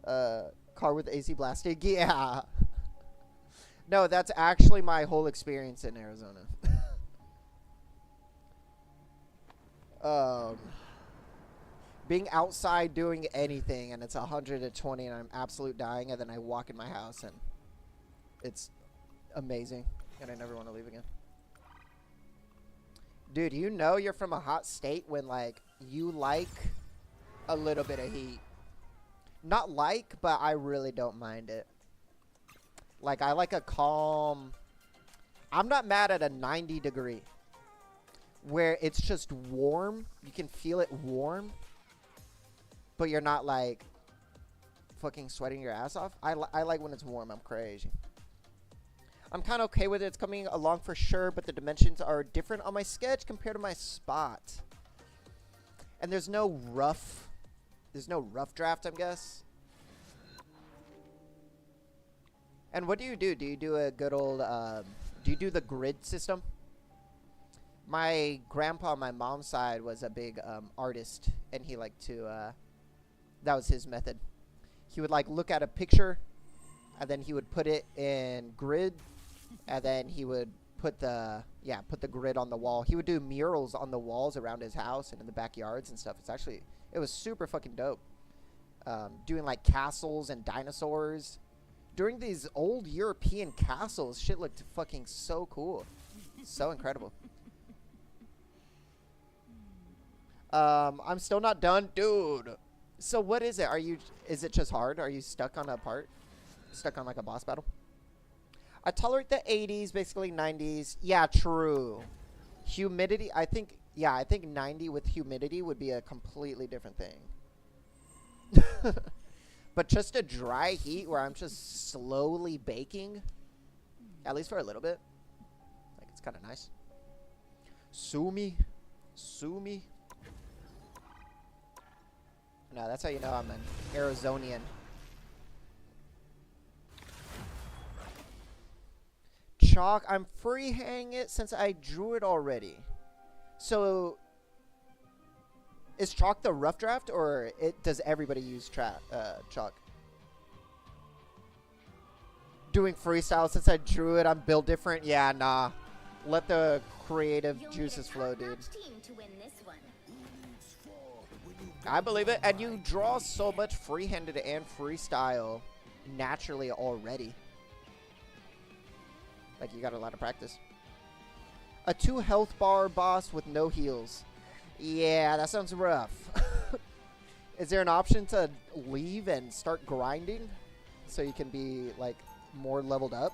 Car with AC blasting, yeah. No, that's actually my whole experience in Arizona. Being outside doing anything and it's 120 and I'm absolute dying, and then I walk in my house and it's amazing and I never want to leave again. Dude, you know you're from a hot state when like you like a little bit of heat. Not like, but I really don't mind it. Like I like a calm. I'm not mad at a 90 degree where it's just warm. You can feel it warm, but you're not like fucking sweating your ass off. I like when it's warm. I'm crazy. I'm kind of okay with it. It's coming along for sure, but the dimensions are different on my sketch compared to my spot. And there's no rough draft, I guess. And what do you do? Do you do a good old, do you do the grid system? My grandpa on my mom's side was a big artist, and he liked to, that was his method. He would like look at a picture, and then he would put it in grid, and then he would put the grid on the wall. He would do murals on the walls around his house and in the backyards and stuff. It was super fucking dope. Doing like castles and dinosaurs. During these old European castles, shit looked fucking so cool. So incredible. I'm still not done, dude. So what is it? Is it just hard? Are you stuck on a part? Stuck on like a boss battle? I tolerate the 80s, basically 90s. Yeah, true. Humidity, I think 90 with humidity would be a completely different thing. But just a dry heat where I'm just slowly baking, at least for a little bit, like it's kind of nice. Sue me. No, that's how you know I'm an Arizonian. Chalk, I'm freehanding it since I drew it already. So, is chalk the rough draft, or does everybody use chalk? Doing freestyle since I drew it, I'm built different. Yeah, nah. Let the creative juices flow, dude. I believe it. And you draw so much freehanded and freestyle naturally already. Like, you got a lot of practice. A 2 health bar boss with no heals. Yeah, that sounds rough. Is there an option to leave and start grinding so you can be, like, more leveled up?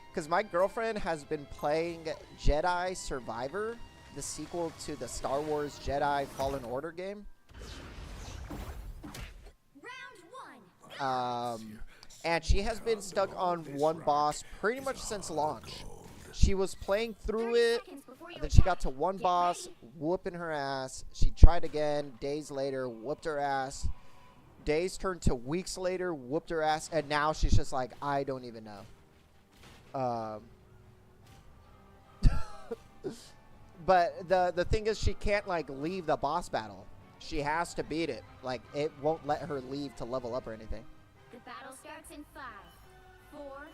Because my girlfriend has been playing Jedi Survivor, the sequel to the Star Wars Jedi Fallen Order game. And she has been stuck on one boss pretty much since launch. She was playing through it, then she got to one boss, whooping her ass. She tried again, days later, whooped her ass. Days turned to weeks later, whooped her ass, and now she's just like, I don't even know. But the thing is, she can't, like, leave the boss battle. She has to beat it. Like, it won't let her leave to level up or anything. The battle starts in 5, 4,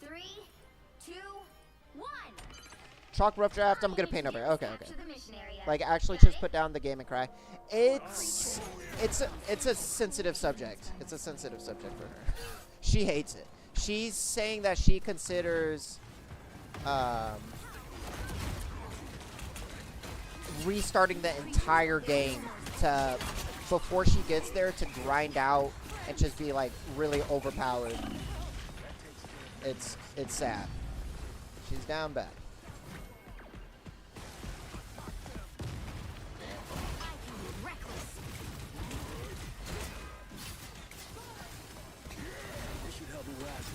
3, 2, 1. Chalk rough draft, I'm gonna paint over it. Okay. Like, actually just put down the game and cry. It's a sensitive subject. It's a sensitive subject for her. She hates it. She's saying that she considers restarting the entire game before she gets there to grind out and just be like really overpowered. It's sad. She's down bad.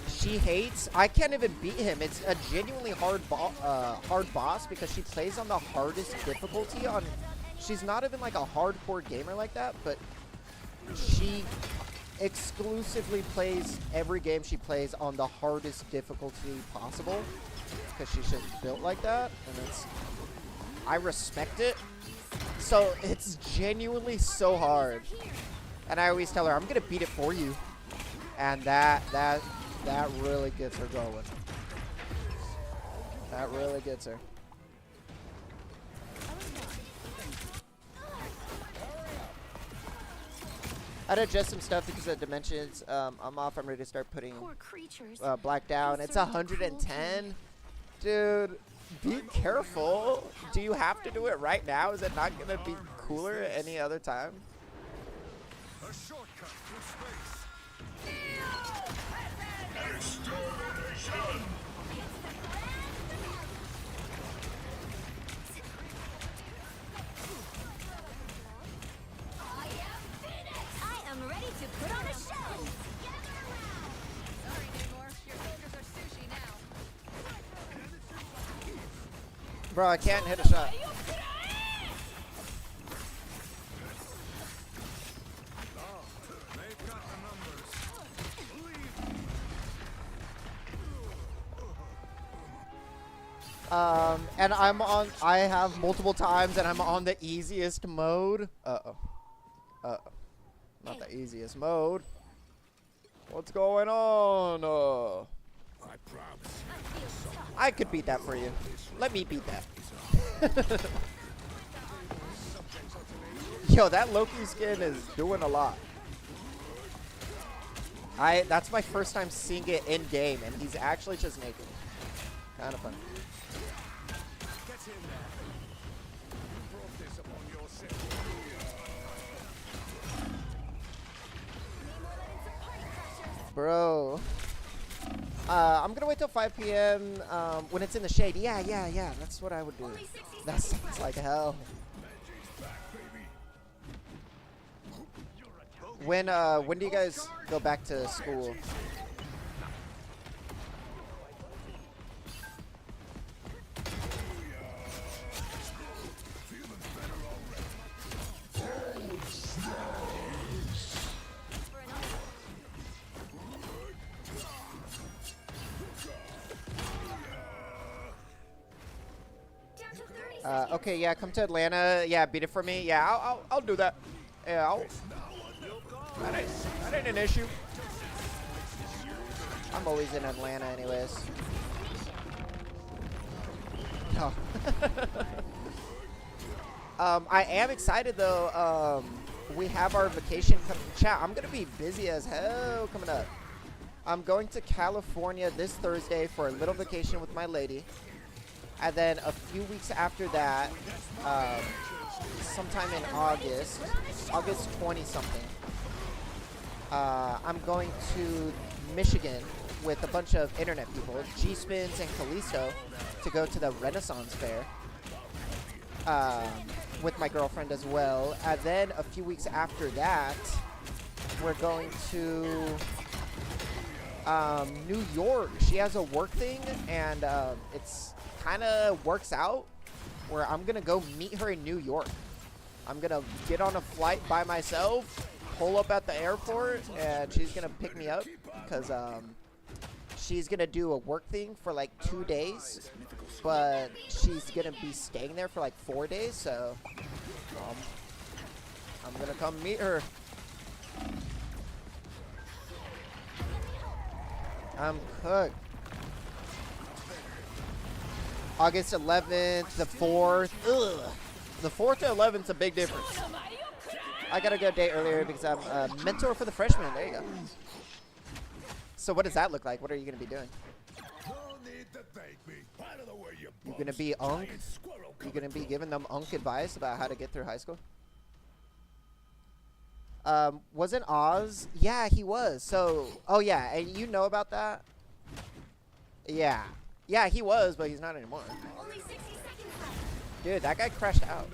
She hates. I can't even beat him. It's a genuinely hard boss because she plays on the hardest difficulty on. She's not even like a hardcore gamer like that, but she exclusively plays every game she plays on the hardest difficulty possible because she's just built like that, and I respect it. So it's genuinely so hard, and I always tell her I'm gonna beat it for you, and that really gets her going. That really gets her. I'd adjust some stuff because of dimensions. I'm off. I'm ready to start putting black down. It's 110. Dude, be careful. Do you have to do it right now? Is it not going to be cooler any other time? A shortcut through space. I am ready to put on a show. Sorry, Namor. Your soldiers are sushi now. Bro, I can't hit a shot. They've got the numbers. Leave. And I have multiple times and I'm on the easiest mode. Uh-oh. Uh-oh. Not the easiest mode. What's going on? I promise. I could beat that for you. Let me beat that. Yo, that Loki skin is doing a lot. That's my first time seeing it in game, and he's actually just naked. Kind of funny. Get in there. You brought this upon yourself. Bro. I'm gonna wait till 5 p.m. When it's in the shade. Yeah. That's what I would do. That sounds like hell. When do you guys go back to school? Okay, yeah, come to Atlanta. Yeah, beat it for me. Yeah, I'll do that. Yeah, that ain't an issue. I'm always in Atlanta anyways. No. I am excited though. We have our vacation coming. Chat, I'm gonna be busy as hell coming up. I'm going to California this Thursday for a little vacation with my lady. And then a few weeks after that, sometime in August 20-something, I'm going to Michigan with a bunch of internet people, G-Spins and Callisto, to go to the Renaissance Fair with my girlfriend as well. And then a few weeks after that, we're going to New York. She has a work thing, and it's kind of works out where I'm gonna go meet her in New York. I'm gonna get on a flight by myself, pull up at the airport, and she's gonna pick me up because she's gonna do a work thing for like 2 days, but she's gonna be staying there for like 4 days, so I'm gonna come meet her. I'm cooked. August 11th, the 4th. Ugh. The 4th to 11th is a big difference. I gotta go a day earlier because I'm a mentor for the freshmen. There you go. So what does that look like? What are you gonna be doing? No need to thank me. Out of the way, you You gonna be unk? You gonna be giving them unk advice about how to get through high school? Wasn't Oz? Yeah, he was. So, oh yeah, and you know about that? Yeah. Yeah, he was, but he's not anymore. Only 60 seconds left. Dude, that guy crashed out.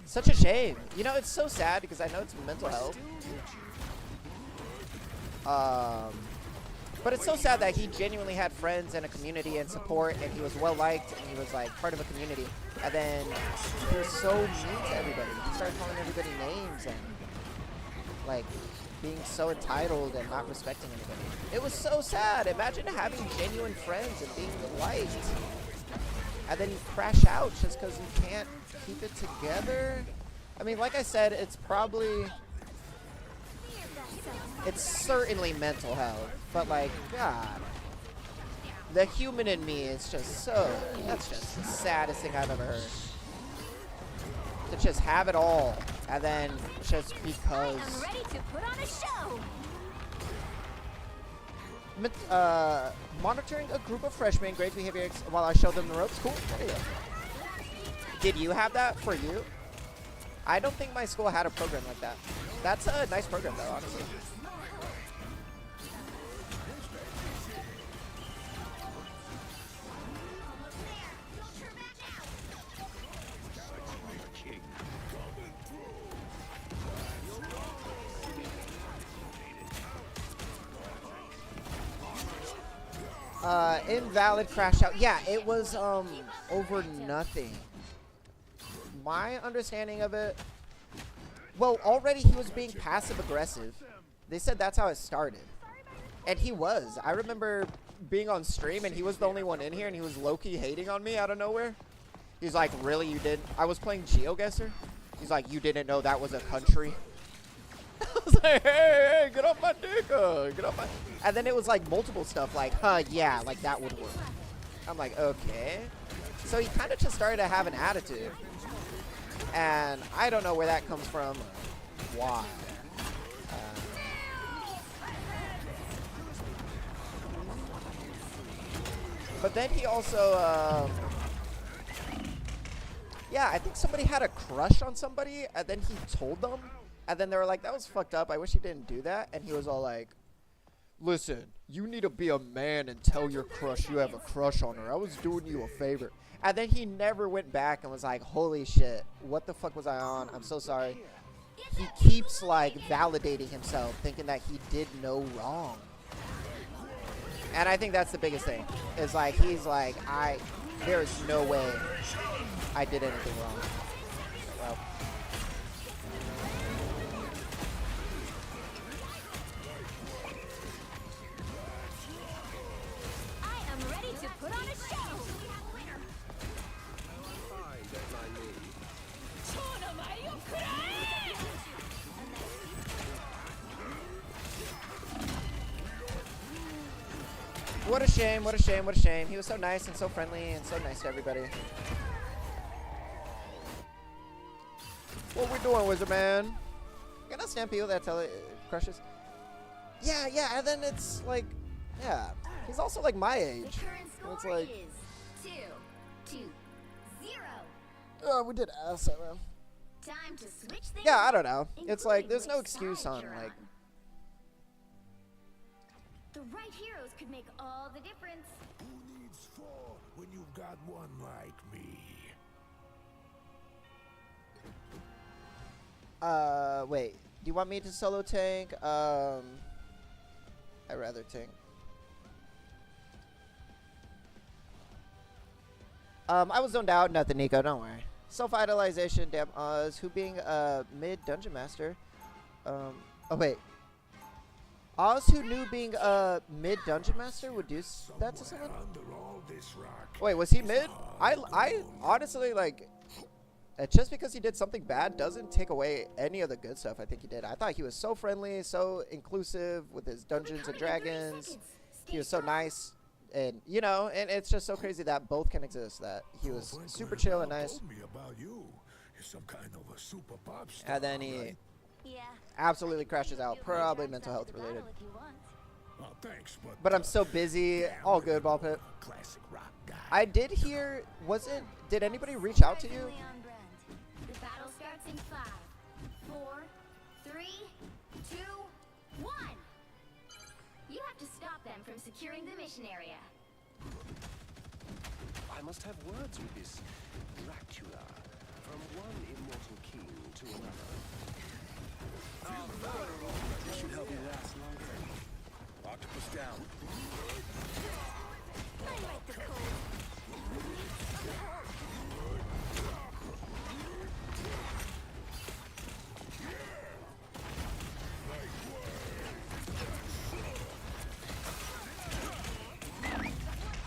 Such a shame. You know, it's so sad because I know it's mental health. But it's so sad that he genuinely had friends and a community and support, and he was well liked, and he was like part of a community. And then he was so mean to everybody. He started calling everybody names and like being so entitled and not respecting anybody. It was so sad. Imagine having genuine friends and being liked, and then you crash out just because you can't keep it together. I mean, like I said, it's certainly mental health, but like, God, the human in me is just that's just the saddest thing I've ever heard. To just have it all, and then just because. I'm ready to put on a show. Monitoring a group of freshmen, great behavior while I show them the ropes. Cool. There you go. Did you have that for you? I don't think my school had a program like that. That's a nice program, though, honestly. Invalid crash out. Yeah, it was over nothing. My understanding of it, well, already he was being passive aggressive. They said that's how it started, and he was. I remember being on stream and he was the only one in here and he was low-key hating on me out of nowhere. He's like, really, you did? I was playing Geoguesser. He's like, you didn't know that was a country? I was like, hey, get off my dick, get off my... And then it was like multiple stuff like, yeah, like that would work. I'm like, okay. So he kind of just started to have an attitude. And I don't know where that comes from. Why? But then he also, yeah, I think somebody had a crush on somebody, and then he told them, and then they were like, that was fucked up, I wish you didn't do that, and he was all like, listen, you need to be a man and tell your crush you have a crush on her. I was doing you a favor. And then he never went back and was like, holy shit, what the fuck was I on? I'm so sorry. He keeps, like, validating himself, thinking that he did no wrong. And I think that's the biggest thing. Is like, he's like, there is no way I did anything wrong. Well. I am ready to put on a show. What a shame, what a shame, what a shame. He was so nice and so friendly and so nice to everybody. What we doing, Wizard Man? Can I stand people that tell it crushes? Yeah, yeah, and then it's like, yeah. He's also like my age. The current And it's score like, is 2-0. oh, we did ass at him. Time to switch things. Yeah, I don't know. It's like, including there's no which excuse side on, you're like, the right heroes could make all the difference. Who needs four when you've got one like me? wait. Do you want me to solo tank? I'd rather tank. I was zoned out. Nothing, Nico. Don't worry. Self-idolization, damn Oz. Who being mid-dungeon master? Oh, wait. Oz, who knew being mid-dungeon master would do that to someone? Under all this rock. Wait, was he mid? I honestly, like, just because he did something bad doesn't take away any of the good stuff I think he did. I thought he was so friendly, so inclusive with his Dungeons and Dragons. He was so nice. And, you know, and it's just so crazy that both can exist. That he was Franklin super chill and Bell nice. told me about you. You're some kind of a super pop star, And then he right? Yeah. absolutely crashes out. Probably mental health related. Oh, thanks, But I'm so busy. All good, Ball Pit. classic rock guy. I did hear, did anybody reach out to you? Surprisingly on brand. The battle starts in 5, 4, 3, 2, 1. You have to stop them from securing the mission area. I must have words with this Dracula, from one immortal king to another. This should help me last longer. Octopus down. I like the cold.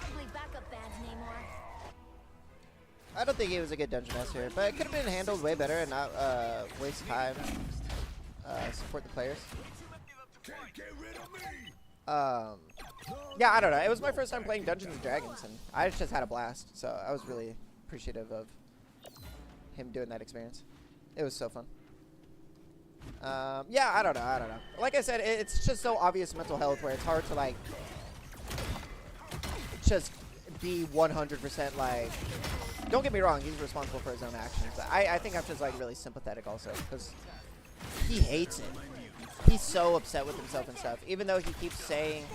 Ugly backup bands, Namor. I don't think he was a good dungeon master, but it could have been handled way better and not waste time. Support the players. Can't get rid of me. Yeah, I don't know. It was my first time playing Dungeons and Dragons, and I just had a blast. So I was really appreciative of him doing that experience. It was so fun. Yeah, I don't know. Like I said, it's just so obvious mental health where it's hard to like just be 100% like. Don't get me wrong, he's responsible for his own actions. I think I'm just like really sympathetic also because he hates it. He's so upset with himself and stuff, even though he keeps saying,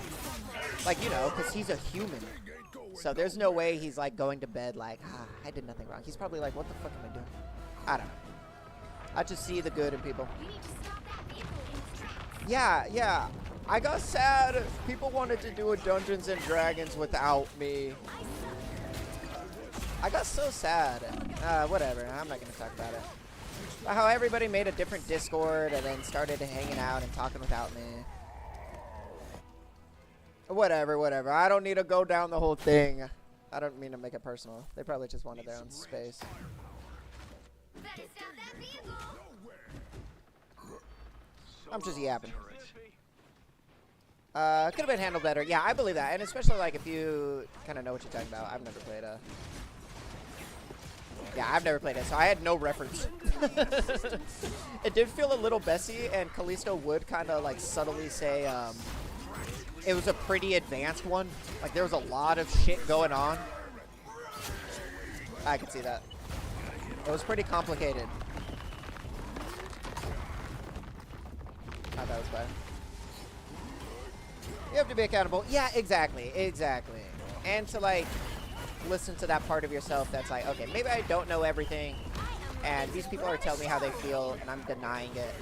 like, you know, because he's a human. So there's no way he's like going to bed like, I did nothing wrong. He's probably like, what the fuck am I doing? I don't know. I just see the good in people. You need to stop that vehicle in its tracks. Yeah. I got sad. People wanted to do a Dungeons and Dragons without me. I got so sad. Whatever. I'm not going to talk about it. But how everybody made a different Discord and then started hanging out and talking without me. Whatever, whatever. I don't need to go down the whole thing. I don't mean to make it personal. They probably just wanted their own space. Better stop that vehicle. I'm just yapping. Could have been handled better. Yeah, I believe that. And especially, like, if you kind of know what you're talking about. I've never played a... Yeah, I've never played it, so I had no reference. It did feel a little messy, and Callisto would kind of, like, subtly say, it was a pretty advanced one. Like, there was a lot of shit going on. I could see that. It was pretty complicated. I thought it was bad. You have to be accountable. Yeah, exactly. Exactly. And to, like, listen to that part of yourself that's like, okay, maybe I don't know everything, and these people are telling me how they feel, and I'm denying it.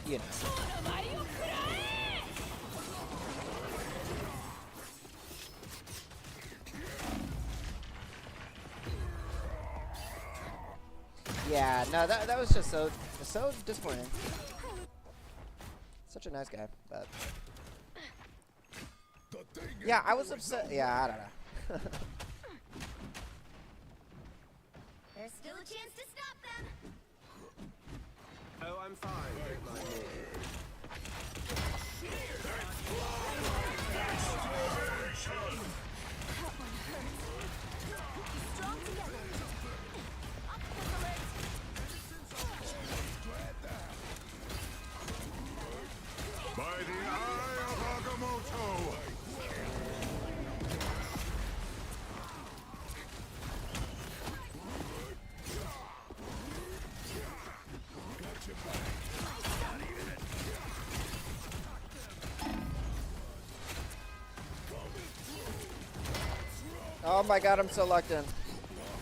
You know. Yeah, no, that was just so disappointing. Such a nice guy, but yeah, I was upset. Yeah, I don't know. There's still a chance to stop them. Oh, I'm fine. Don't mind me. Strong together. By the eye of Agamotto! Oh my god, I'm so locked in.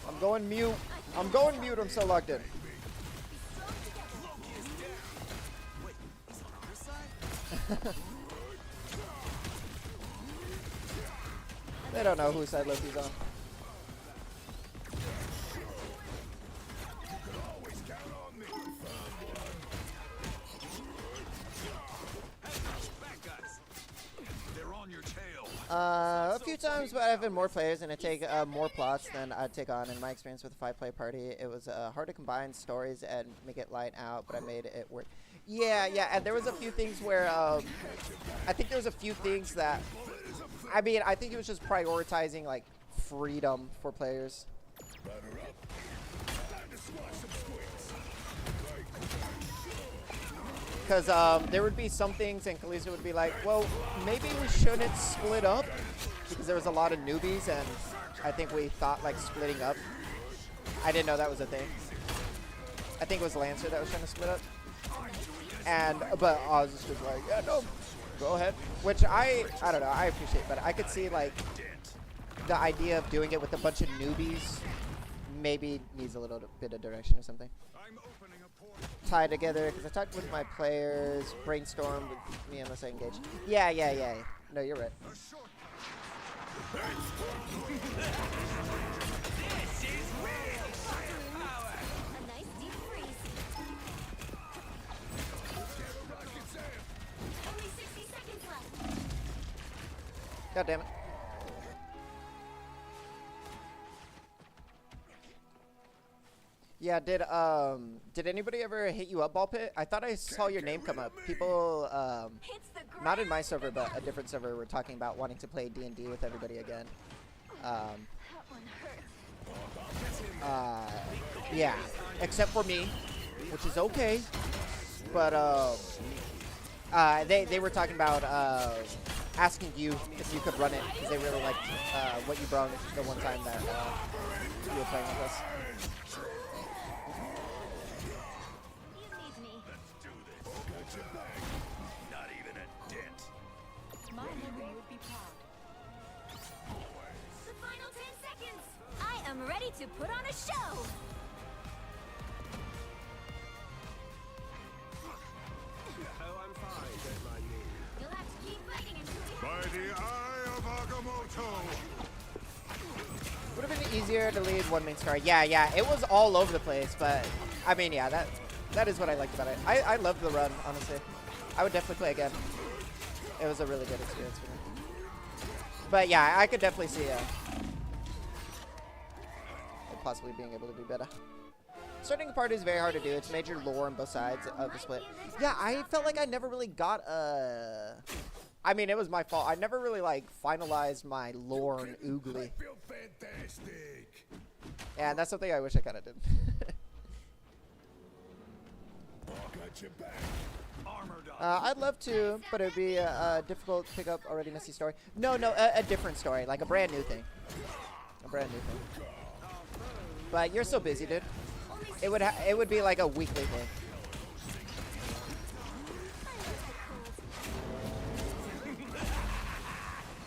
I'm going mute. I'm going mute. I'm so locked in. They don't know whose side Loki's on. They're on your tail. A few times, but I've been more players and I take more plots than I'd take on. In my experience with a 5-player party, it was hard to combine stories and make it light out, but I made it work. Yeah, and there was a few things where I think there was a few things that, I mean, I think it was just prioritizing like freedom for players. Because there would be some things and Kalisa would be like, well, maybe we shouldn't split up, because there was a lot of newbies and I think we thought like splitting up. I didn't know that was a thing. I think it was Lancer that was trying to split up. But I was just like, yeah, no, go ahead. Which I don't know, I appreciate, but I could see like the idea of doing it with a bunch of newbies maybe needs a little bit of direction or something. I'm opening a portal. Tie together, because I talked with my players, brainstorm with me unless I engage. Yeah. No, you're right. A nice deep freeze. Only 60 seconds left. God damn it. Yeah, did anybody ever hit you up, Ball Pit? I thought I saw your name come up. People, Hits the ground. not in my server, but a different server, were talking about wanting to play D&D with everybody again. That one hurt. Yeah, except for me, which is okay. But they were talking about asking you if you could run it, because they really liked what you brought the one time that you were playing with us. You need me. Not even a dent. My memory would be proud. The final 10 seconds. I am ready to put on a show. Oh, I'm fine. Don't mind me. You'll have to keep fighting until we By the eye of Agamotto! Would have been easier to lead one main star. Yeah, it was all over the place, but I mean, yeah, that is what I liked about it. I loved the run, honestly. I would definitely play again. It was a really good experience for me. But yeah, I could definitely see it possibly being able to do better. Starting a party is very hard to do. It's major lore on both sides of the split. Yeah, I felt like I never really got a... I mean, it was my fault. I never really, like, finalized my lore on Oogly. Feel fantastic. And that's something I wish I kind of did. Got your back. Armored up. I'd love to, but it would be difficult to pick up already messy story. No, a different story, like a brand new thing. A brand new thing. But you're so busy, dude. It would be like a weekly thing.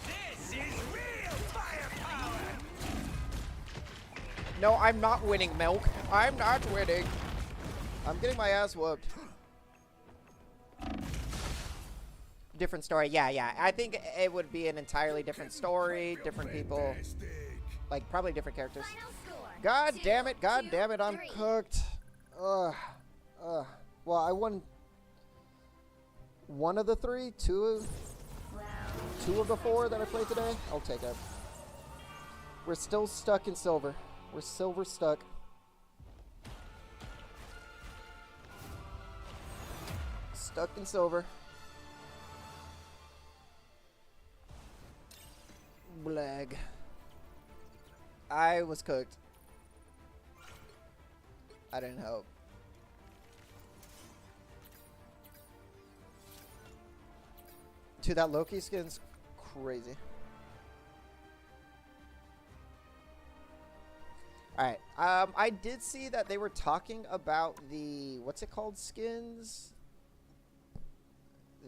This is real firepower. No, I'm not winning, Milk. I'm not winning. I'm getting my ass whooped. Different story. Yeah. I think it would be an entirely different story, different people, like probably different characters. God damn it, I'm cooked. Well, I won one of the three, two of the four that I played today. I'll take it. We're still stuck in silver. We're silver stuck. Stuck in silver. Blag. I was cooked. I didn't help. Dude, that Loki skin's crazy. Alright, I did see that they were talking about the, what's it called, skins?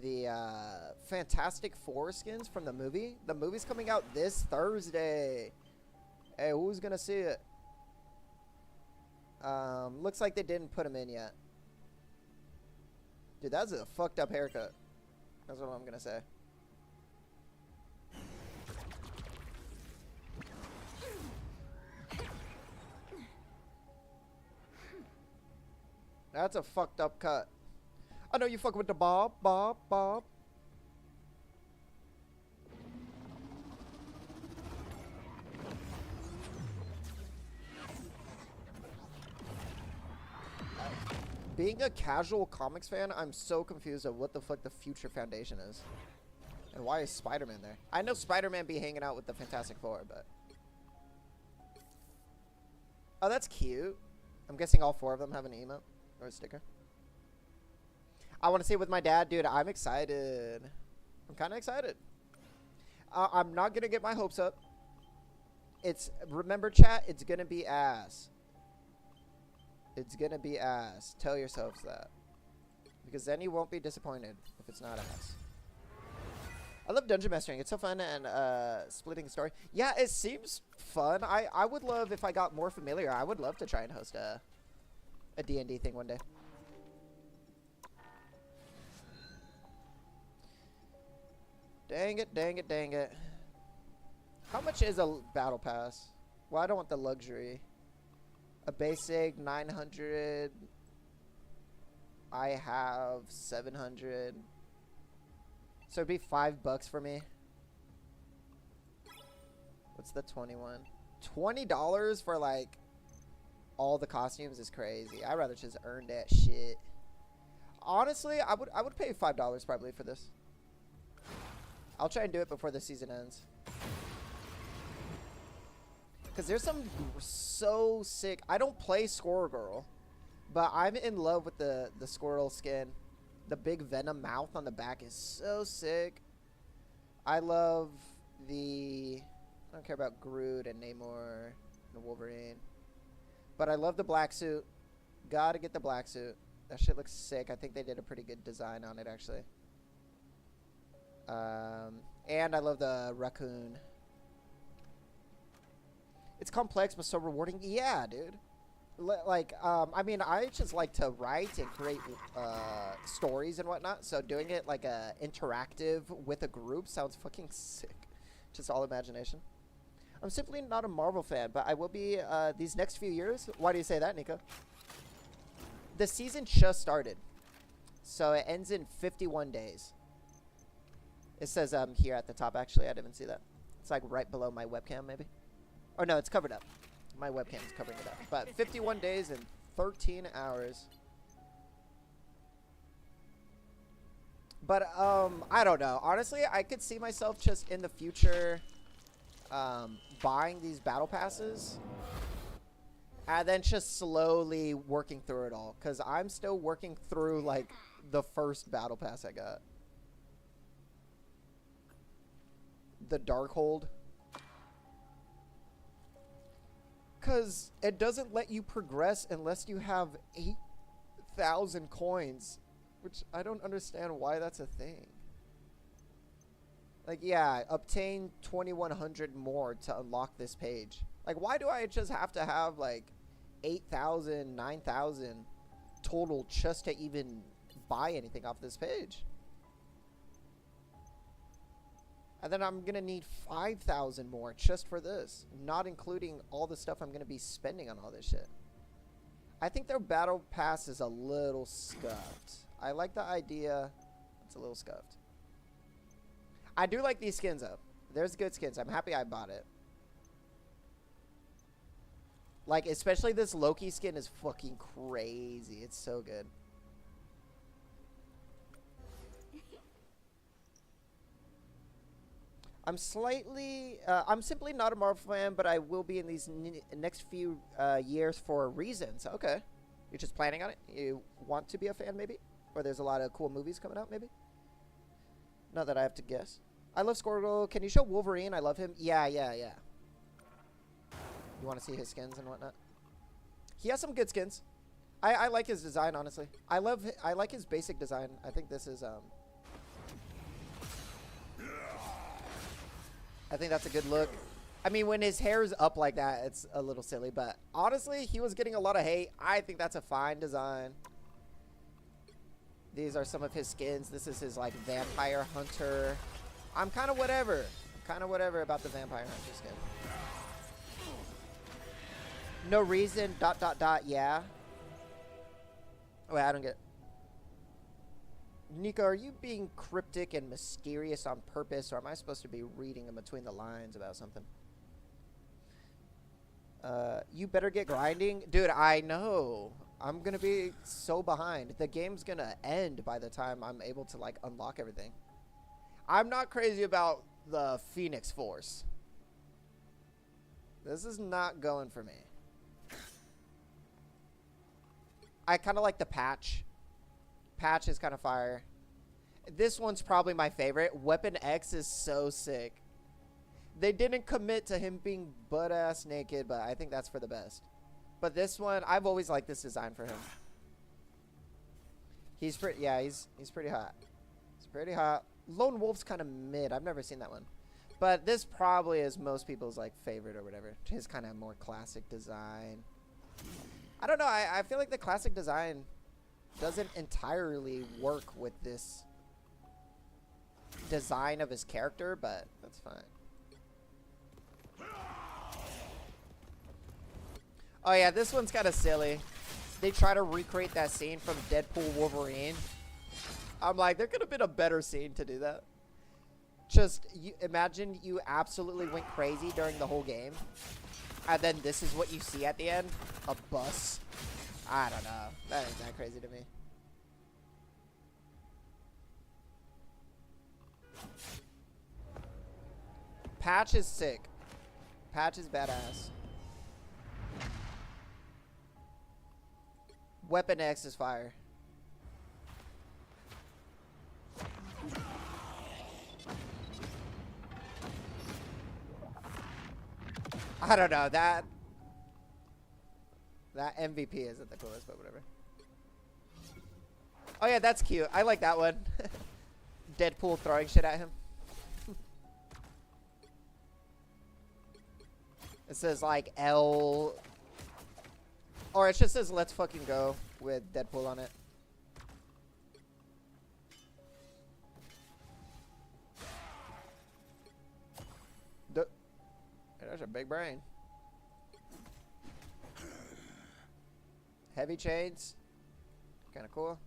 The, Fantastic Four skins from the movie. The movie's coming out this Thursday. Hey, who's gonna see it? Looks like they didn't put them in yet. Dude, that's a fucked up haircut. That's what I'm gonna say. That's a fucked up cut. I know you fucking with the bob. Being a casual comics fan, I'm so confused of what the fuck the Future Foundation is. And why is Spider-Man there? I know Spider-Man be hanging out with the Fantastic Four, but... Oh, that's cute. I'm guessing all four of them have an emote or a sticker. I want to see it with my dad. Dude, I'm excited. I'm kind of excited. I'm not going to get my hopes up. Remember, chat, it's going to be ass. It's going to be ass. Tell yourselves that. Because then you won't be disappointed if it's not ass. I love dungeon mastering. It's so fun and splitting a story. Yeah, it seems fun. I would love, if I got more familiar, I would love to try and host a D&D thing one day. Dang it. How much is a battle pass? Well, I don't want the luxury. A basic 900. I have 700. So it'd be $5 for me. What's the 21? $20 for like all the costumes is crazy. I'd rather just earn that shit. Honestly, I would pay $5 probably for this. I'll try and do it before the season ends. Because there's some so sick... I don't play Squirrel Girl, but I'm in love with the squirrel skin. The big venom mouth on the back is so sick. I love the... I don't care about Groot and Namor and Wolverine. But I love the black suit. Gotta get the black suit. That shit looks sick. I think they did a pretty good design on it, actually. And I love the raccoon. It's complex but so rewarding. Yeah, dude. I mean, I just like to write and create stories and whatnot. So doing it like interactive with a group sounds fucking sick. Just all imagination. I'm simply not a Marvel fan, but I will be these next few years. Why do you say that, Nico? The season just started. So it ends in 51 days. It says here at the top. Actually, I didn't even see that. It's like right below my webcam, maybe. Or no, it's covered up. My webcam is covering it up. But 51 days and 13 hours. But I don't know. Honestly, I could see myself just in the future buying these battle passes and then just slowly working through it all, because I'm still working through like the first battle pass I got. The Darkhold. Because it doesn't let you progress unless you have 8,000 coins, which I don't understand why that's a thing. Like, yeah, obtain 2,100 more to unlock this page. Like, why do I just have to have, like, 8,000, 9,000 total just to even buy anything off this page? And then I'm going to need 5,000 more just for this, not including all the stuff I'm going to be spending on all this shit. I think their battle pass is a little scuffed. I like the idea. It's a little scuffed. I do like these skins, though. There's good skins. I'm happy I bought it. Like, especially this Loki skin is fucking crazy. It's so good. I'm simply not a Marvel fan, but I will be in these next few years for reasons. Okay. You're just planning on it? You want to be a fan, maybe? Or there's a lot of cool movies coming out, maybe? Not that I have to guess. I love Squirtle. Can you show Wolverine? I love him. Yeah. You want to see his skins and whatnot? He has some good skins. I like his design, honestly. I like his basic design. I think this is I think that's a good look. I mean, when his hair is up like that, it's a little silly. But honestly, he was getting a lot of hate. I think that's a fine design. These are some of his skins. This is his, like, Vampire Hunter. I'm kind of whatever. About the Vampire Hunter skin. No reason, ... yeah. Wait, I don't get it. Nico, are you being cryptic and mysterious on purpose, or am I supposed to be reading in between the lines about something? You better get grinding. Dude, I know. I'm going to be so behind. The game's going to end by the time I'm able to, like, unlock everything. I'm not crazy about the Phoenix Force. This is not going for me. I kind of like the patch. Patch is kind of fire. This one's probably my favorite. Weapon X is so sick. They didn't commit to him being butt-ass naked, but I think that's for the best. But this one, I've always liked this design for him. He's pretty, yeah, he's pretty hot. He's pretty hot. Lone Wolf's kind of mid. I've never seen that one. But this probably is most people's, like, favorite or whatever. His kind of more classic design. I don't know. I feel like the classic design doesn't entirely work with this design of his character, but that's fine. Oh yeah, this one's kind of silly. They try to recreate that scene from Deadpool Wolverine. I'm like, there could have been a better scene to do that. Just imagine you absolutely went crazy during the whole game, and then this is what you see at the end. A bus. I don't know. That ain't that crazy to me. Patch is sick. Patch is badass. Weapon X is fire. I don't know. That MVP isn't the coolest, but whatever. Oh yeah, that's cute. I like that one. Deadpool throwing shit at him. It says like L, or it just says "Let's fucking go" with Deadpool on it. There's a big brain. Heavy chains. Kind of cool.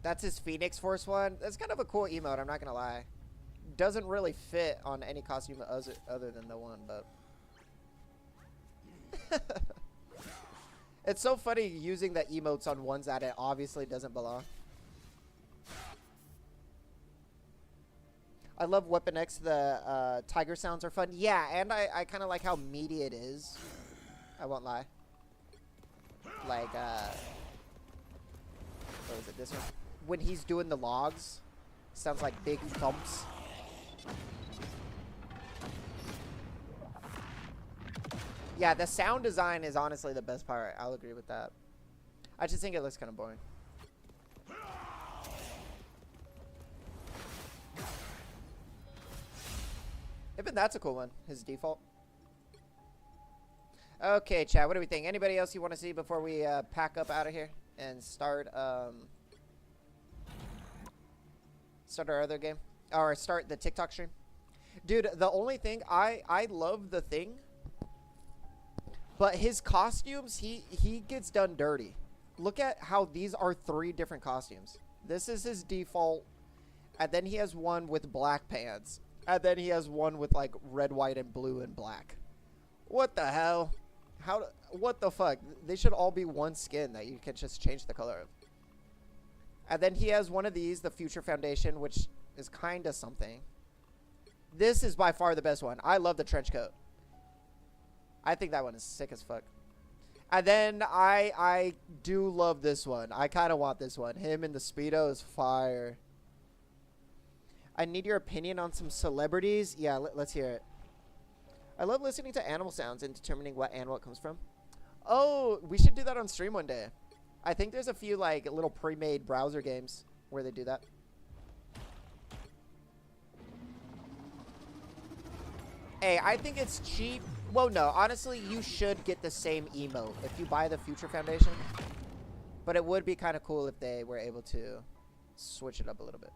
That's his Phoenix Force one. That's kind of a cool emote, I'm not gonna lie. Doesn't really fit on any costume other than the one, but... It's so funny using the emotes on ones that it obviously doesn't belong. I love Weapon X. The tiger sounds are fun. Yeah, and I kind of like how meaty it is. I won't lie. Like, what is it, this one? When he's doing the logs, sounds like big thumps. Yeah, the sound design is honestly the best part. I'll agree with that. I just think it looks kind of boring. Even that's a cool one. His default. Okay, chat. What do we think? Anybody else you want to see before we pack up out of here and start start our other game or start the TikTok stream? Dude, the only thing I love the thing, but his costumes he gets done dirty. Look at how these are 3 different costumes. This is his default, and then he has one with black pants. And then he has one with like red, white, and blue and black. What the hell? What the fuck? They should all be one skin that you can just change the color of. And then he has one of these, the Future Foundation, which is kind of something. This is by far the best one. I love the trench coat. I think that one is sick as fuck. And then I do love this one. I kind of want this one. Him in the Speedo is fire. I need your opinion on some celebrities. Yeah, let's hear it. I love listening to animal sounds and determining what animal it comes from. Oh, we should do that on stream one day. I think there's a few like little pre-made browser games where they do that. Hey, I think it's cheap. Well, no, honestly, you should get the same emote if you buy the Future Foundation. But it would be kind of cool if they were able to switch it up a little bit.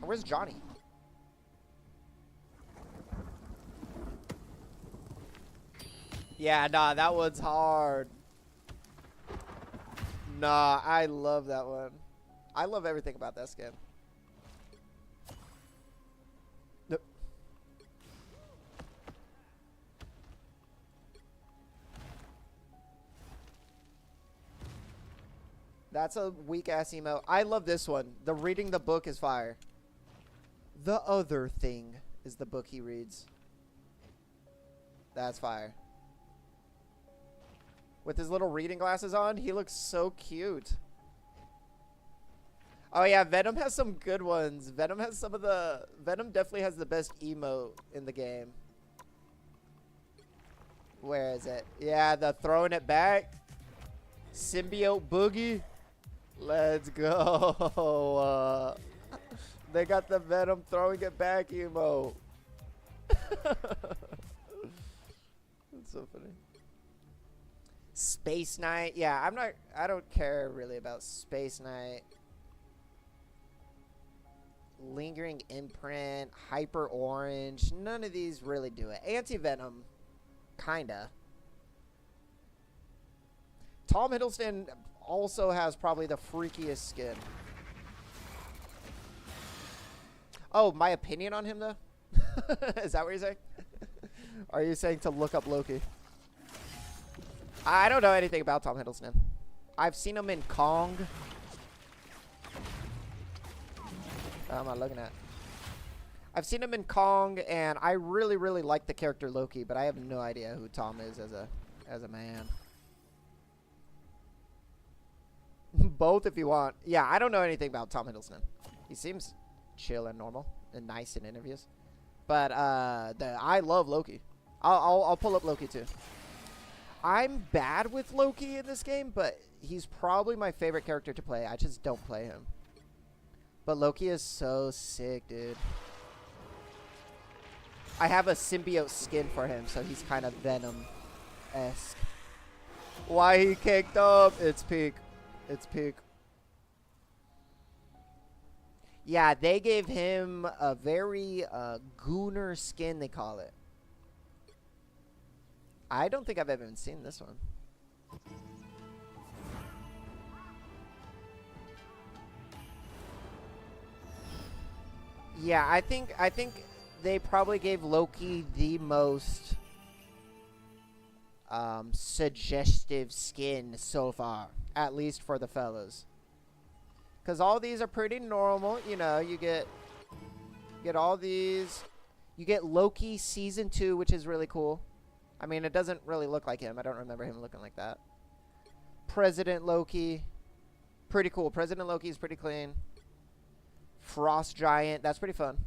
Where's Johnny? Yeah, nah, that one's hard. Nah, I love that one. I love everything about that skin. Nope. That's a weak-ass emote. I love this one. The reading the book is fire. The other thing is the book he reads. That's fire. With his little reading glasses on, he looks so cute. Oh yeah, Venom has some good ones. Venom definitely has the best emote in the game. Where is it? Yeah, the throwing it back. Symbiote Boogie. Let's go. They got the Venom throwing it back emote. That's so funny. Space Knight. Yeah, I don't care really about Space Knight. Lingering Imprint, Hyper Orange. None of these really do it. Anti-Venom, kinda. Tom Hiddleston also has probably the freakiest skin. Oh, my opinion on him, though? Is that what you're saying? Are you saying to look up Loki? I don't know anything about Tom Hiddleston. I've seen him in Kong. What am I looking at? I've seen him in Kong, and I really, really like the character Loki, but I have no idea who Tom is as a man. Both if you want. Yeah, I don't know anything about Tom Hiddleston. He seems chill and normal and nice in interviews. But I love Loki. I'll pull up Loki too. I'm bad with Loki in this game, but he's probably my favorite character to play. I just don't play him. But Loki is so sick, dude. I have a symbiote skin for him, so he's kind of Venom-esque. Why he kicked up? It's peak. It's peak. Yeah, they gave him a very gooner skin, they call it. I don't think I've ever even seen this one. Yeah, I think they probably gave Loki the most suggestive skin so far, at least for the fellas. Because all these are pretty normal. You know, you get all these. You get Loki Season 2, which is really cool. I mean, it doesn't really look like him. I don't remember him looking like that. President Loki. Pretty cool. President Loki is pretty clean. Frost Giant. That's pretty fun.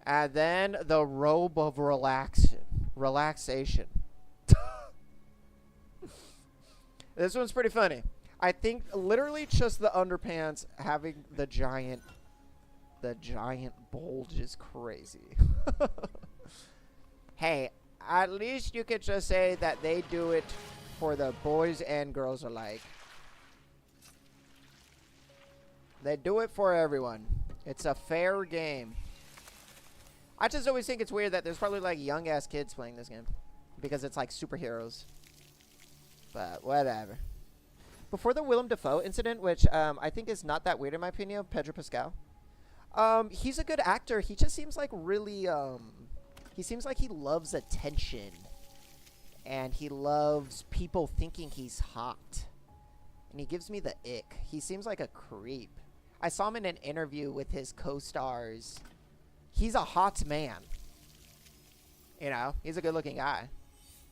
And then the Robe of Relaxation. This one's pretty funny. I think literally just the underpants having the giant bulge is crazy. Hey, at least you could just say that they do it for the boys and girls alike. They do it for everyone. It's a fair game. I just always think it's weird that there's probably like young ass kids playing this game because it's like superheroes. But whatever. Before the Willem Dafoe incident, which I think is not that weird in my opinion, Pedro Pascal. He's a good actor. He just seems like really he seems like he loves attention. And he loves people thinking he's hot. And he gives me the ick. He seems like a creep. I saw him in an interview with his co-stars. He's a hot man. You know, he's a good-looking guy.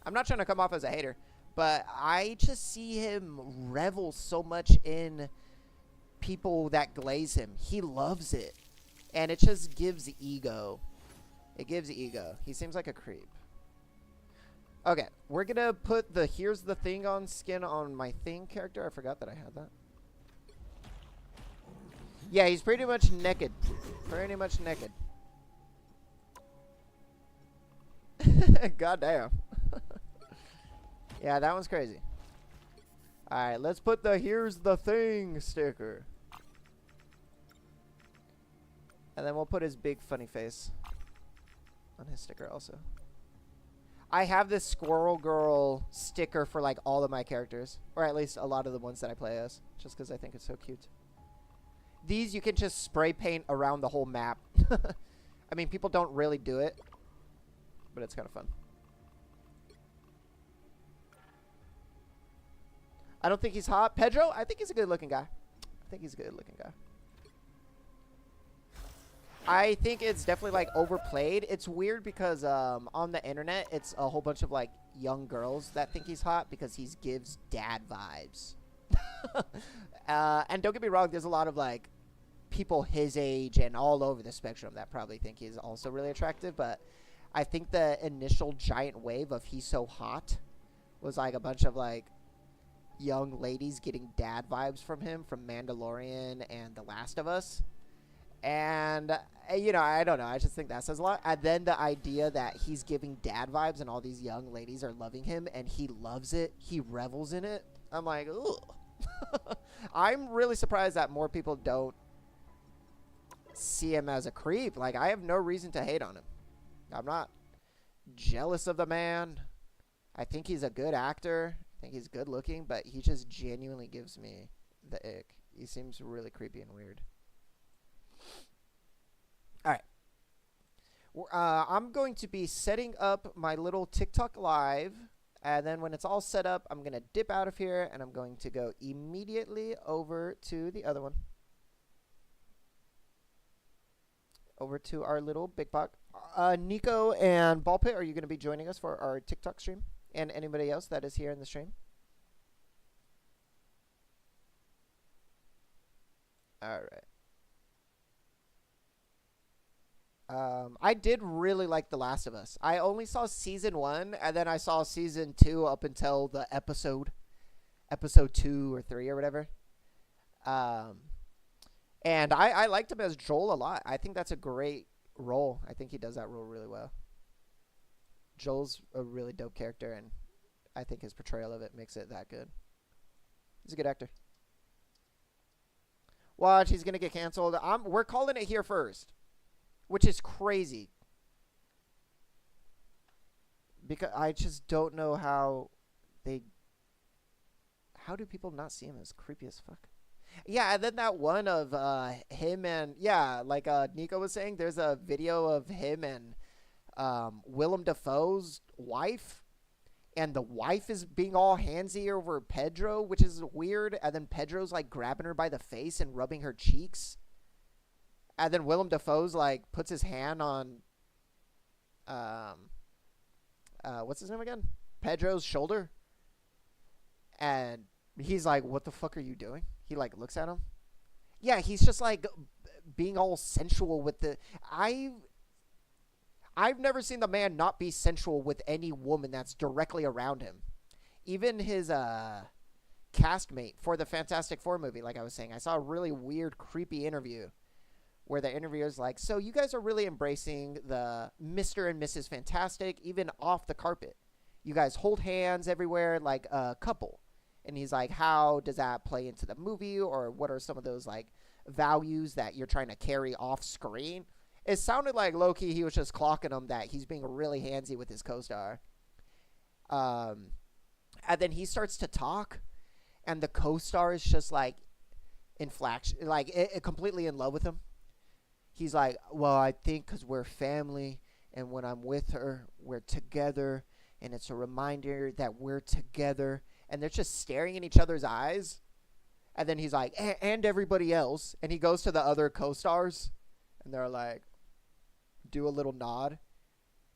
I'm not trying to come off as a hater, but I just see him revel so much in people that glaze him. He loves it. And it just gives ego. It gives ego. He seems like a creep. Okay, we're going to put the Here's the Thing on skin on my Thing character. I forgot that I had that. Yeah, he's pretty much naked. Pretty much naked. God damn. Yeah, that one's crazy. Alright, let's put the Here's the Thing sticker. And then we'll put his big funny face on his sticker also. I have this Squirrel Girl sticker for like all of my characters. Or at least a lot of the ones that I play as. Just because I think it's so cute. These you can just spray paint around the whole map. I mean, people don't really do it. But it's kind of fun. I don't think he's hot. Pedro, I think he's a good-looking guy. I think it's definitely, like, overplayed. It's weird because on the internet, it's a whole bunch of, like, young girls that think he's hot because he gives dad vibes. And don't get me wrong, there's a lot of, like, people his age and all over the spectrum that probably think he's also really attractive, but I think the initial giant wave of he's so hot was, like, a bunch of, like, young ladies getting dad vibes from him from Mandalorian and The Last of Us. And, you know, I don't know. I just think that says a lot. And then the idea that he's giving dad vibes and all these young ladies are loving him and he loves it. He revels in it. I'm like, ugh. I'm really surprised that more people don't see him as a creep. Like, I have no reason to hate on him. I'm not jealous of the man. I think he's a good actor. I think he's good looking, but he just genuinely gives me the ick. He seems really creepy and weird. All right. I'm going to be setting up my little TikTok live, and then when it's all set up, I'm going to dip out of here, and I'm going to go immediately over to the other one. Over to our little big bot. Nico and Ballpit, are you going to be joining us for our TikTok stream? And anybody else that is here in the stream? All right. I did really like The Last of Us. I only saw season 1, and then I saw season 2 up until the episode 2 or 3 or whatever. And I liked him as Joel a lot. I think that's a great role. I think he does that role really well. Joel's a really dope character, and I think his portrayal of it makes it that good. He's a good actor. Watch, he's going to get canceled. We're calling it here first, which is crazy. Because I just don't know how do people not see him as creepy as fuck? Yeah, and then that one of him and yeah, like Nico was saying, there's a video of him and Willem Dafoe's wife, and the wife is being all handsy over Pedro, which is weird. And then Pedro's like grabbing her by the face and rubbing her cheeks, and then Willem Dafoe's like puts his hand on what's his name again? Pedro's shoulder, and he's like, "What the fuck are you doing?" He like looks at him. Yeah, he's just like being all sensual with the I've never seen the man not be sensual with any woman that's directly around him. Even his castmate for the Fantastic Four movie, like I was saying, I saw a really weird, creepy interview where the interviewer's like, "So you guys are really embracing the Mr. and Mrs. Fantastic, even off the carpet. You guys hold hands everywhere like a couple." And he's like, "How does that play into the movie, or what are some of those like values that you're trying to carry off screen?" It sounded like low-key he was just clocking him that he's being really handsy with his co-star. And then he starts to talk, and the co-star is just like completely in love with him. He's like, "Well, I think because we're family, and when I'm with her, we're together, and it's a reminder that we're together." And they're just staring in each other's eyes. And then he's like, and everybody else. And he goes to the other co-stars, and they're like, do a little nod.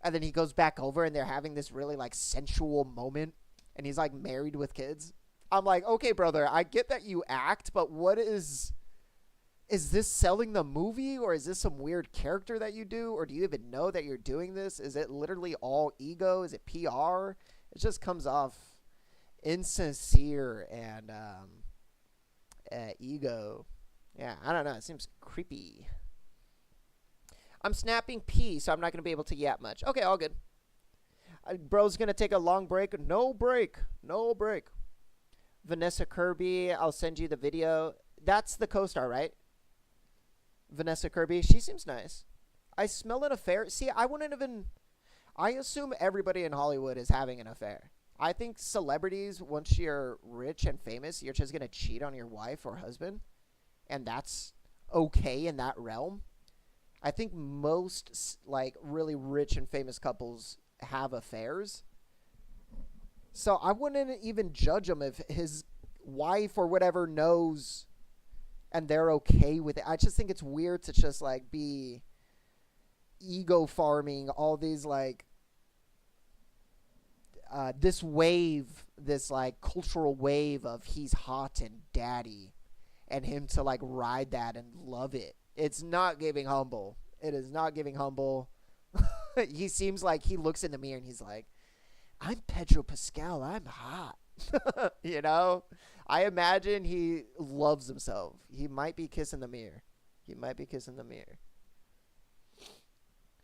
And then he goes back over, and they're having this really like sensual moment. And he's like married with kids. I'm like, okay, brother, I get that you act, but what is this selling the movie, or is this some weird character that you do? Or do you even know that you're doing this? Is it literally all ego? Is it PR? It just comes off insincere and ego. Yeah, I don't know. It seems creepy. I'm snapping P, so I'm not going to be able to yap much. Okay, all good. Bro's going to take a long break. No break. No break. Vanessa Kirby, I'll send you the video. That's the co-star, right? Vanessa Kirby. She seems nice. I smell an affair. See, I wouldn't even... I assume everybody in Hollywood is having an affair. I think celebrities, once you're rich and famous, you're just going to cheat on your wife or husband. And that's okay in that realm. I think most, like, really rich and famous couples have affairs. So I wouldn't even judge him if his wife or whatever knows and they're okay with it. I just think it's weird to just, like, be ego farming all these, like, this wave, this like cultural wave of he's hot and daddy, and him to like ride that and love it. It's not giving humble. It is not giving humble. He seems like he looks in the mirror and he's like, "I'm Pedro Pascal. I'm hot." You know? I imagine he loves himself. He might be kissing the mirror. He might be kissing the mirror.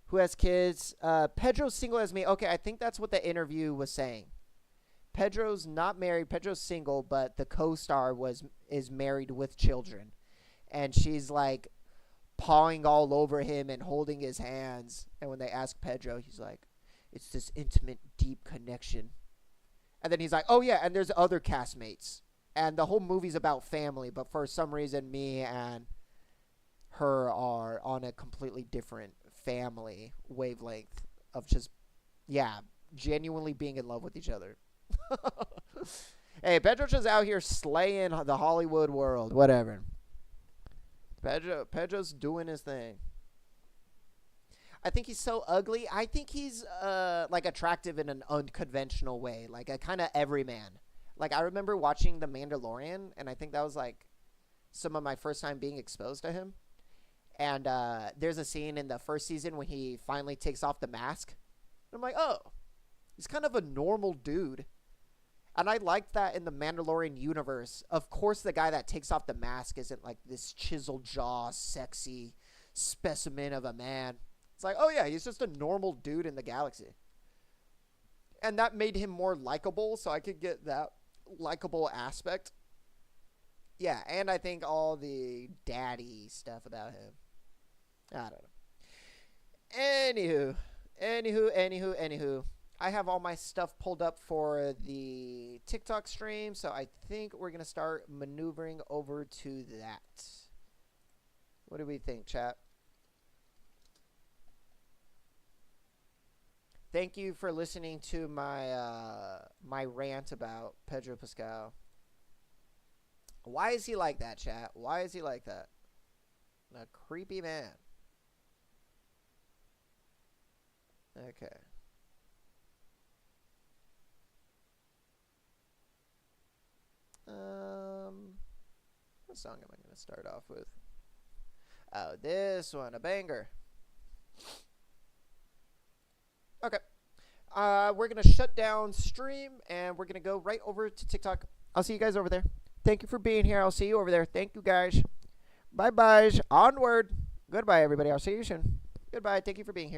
Who has kids? Pedro's single as me. Okay, I think that's what the interview was saying. Pedro's not married. Pedro's single, but the co-star is married with children. And she's like pawing all over him and holding his hands. And when they ask Pedro, he's like, "It's this intimate, deep connection." And then he's like, "Oh yeah, and there's other castmates." And the whole movie's about family, but for some reason me and her are on a completely different family wavelength of just, yeah, genuinely being in love with each other. Hey, Pedro's just out here slaying the Hollywood world. Whatever. Pedro's doing his thing. I think he's so ugly. I think he's like attractive in an unconventional way, like a kind of everyman. Like I remember watching The Mandalorian, and I think that was like some of my first time being exposed to him. And there's a scene in the first season when he finally takes off the mask. And I'm like, oh, he's kind of a normal dude. And I liked that in the Mandalorian universe. Of course, the guy that takes off the mask isn't like this chiseled jaw, sexy specimen of a man. It's like, oh yeah, he's just a normal dude in the galaxy. And that made him more likable, so I could get that likable aspect. Yeah, and I think all the daddy stuff about him. I don't know. Anywho. I have all my stuff pulled up for the TikTok stream, so I think we're going to start maneuvering over to that. What do we think, chat? Thank you for listening to my my rant about Pedro Pascal. Why is he like that, chat? Why is he like that? A creepy man. Okay. What song am I going to start off with? Oh, this one, a banger. Okay. We're going to shut down stream, and we're going to go right over to TikTok. I'll see you guys over there. Thank you for being here. I'll see you over there. Thank you, guys. Bye-bye. Onward. Goodbye, everybody. I'll see you soon. Goodbye. Thank you for being here.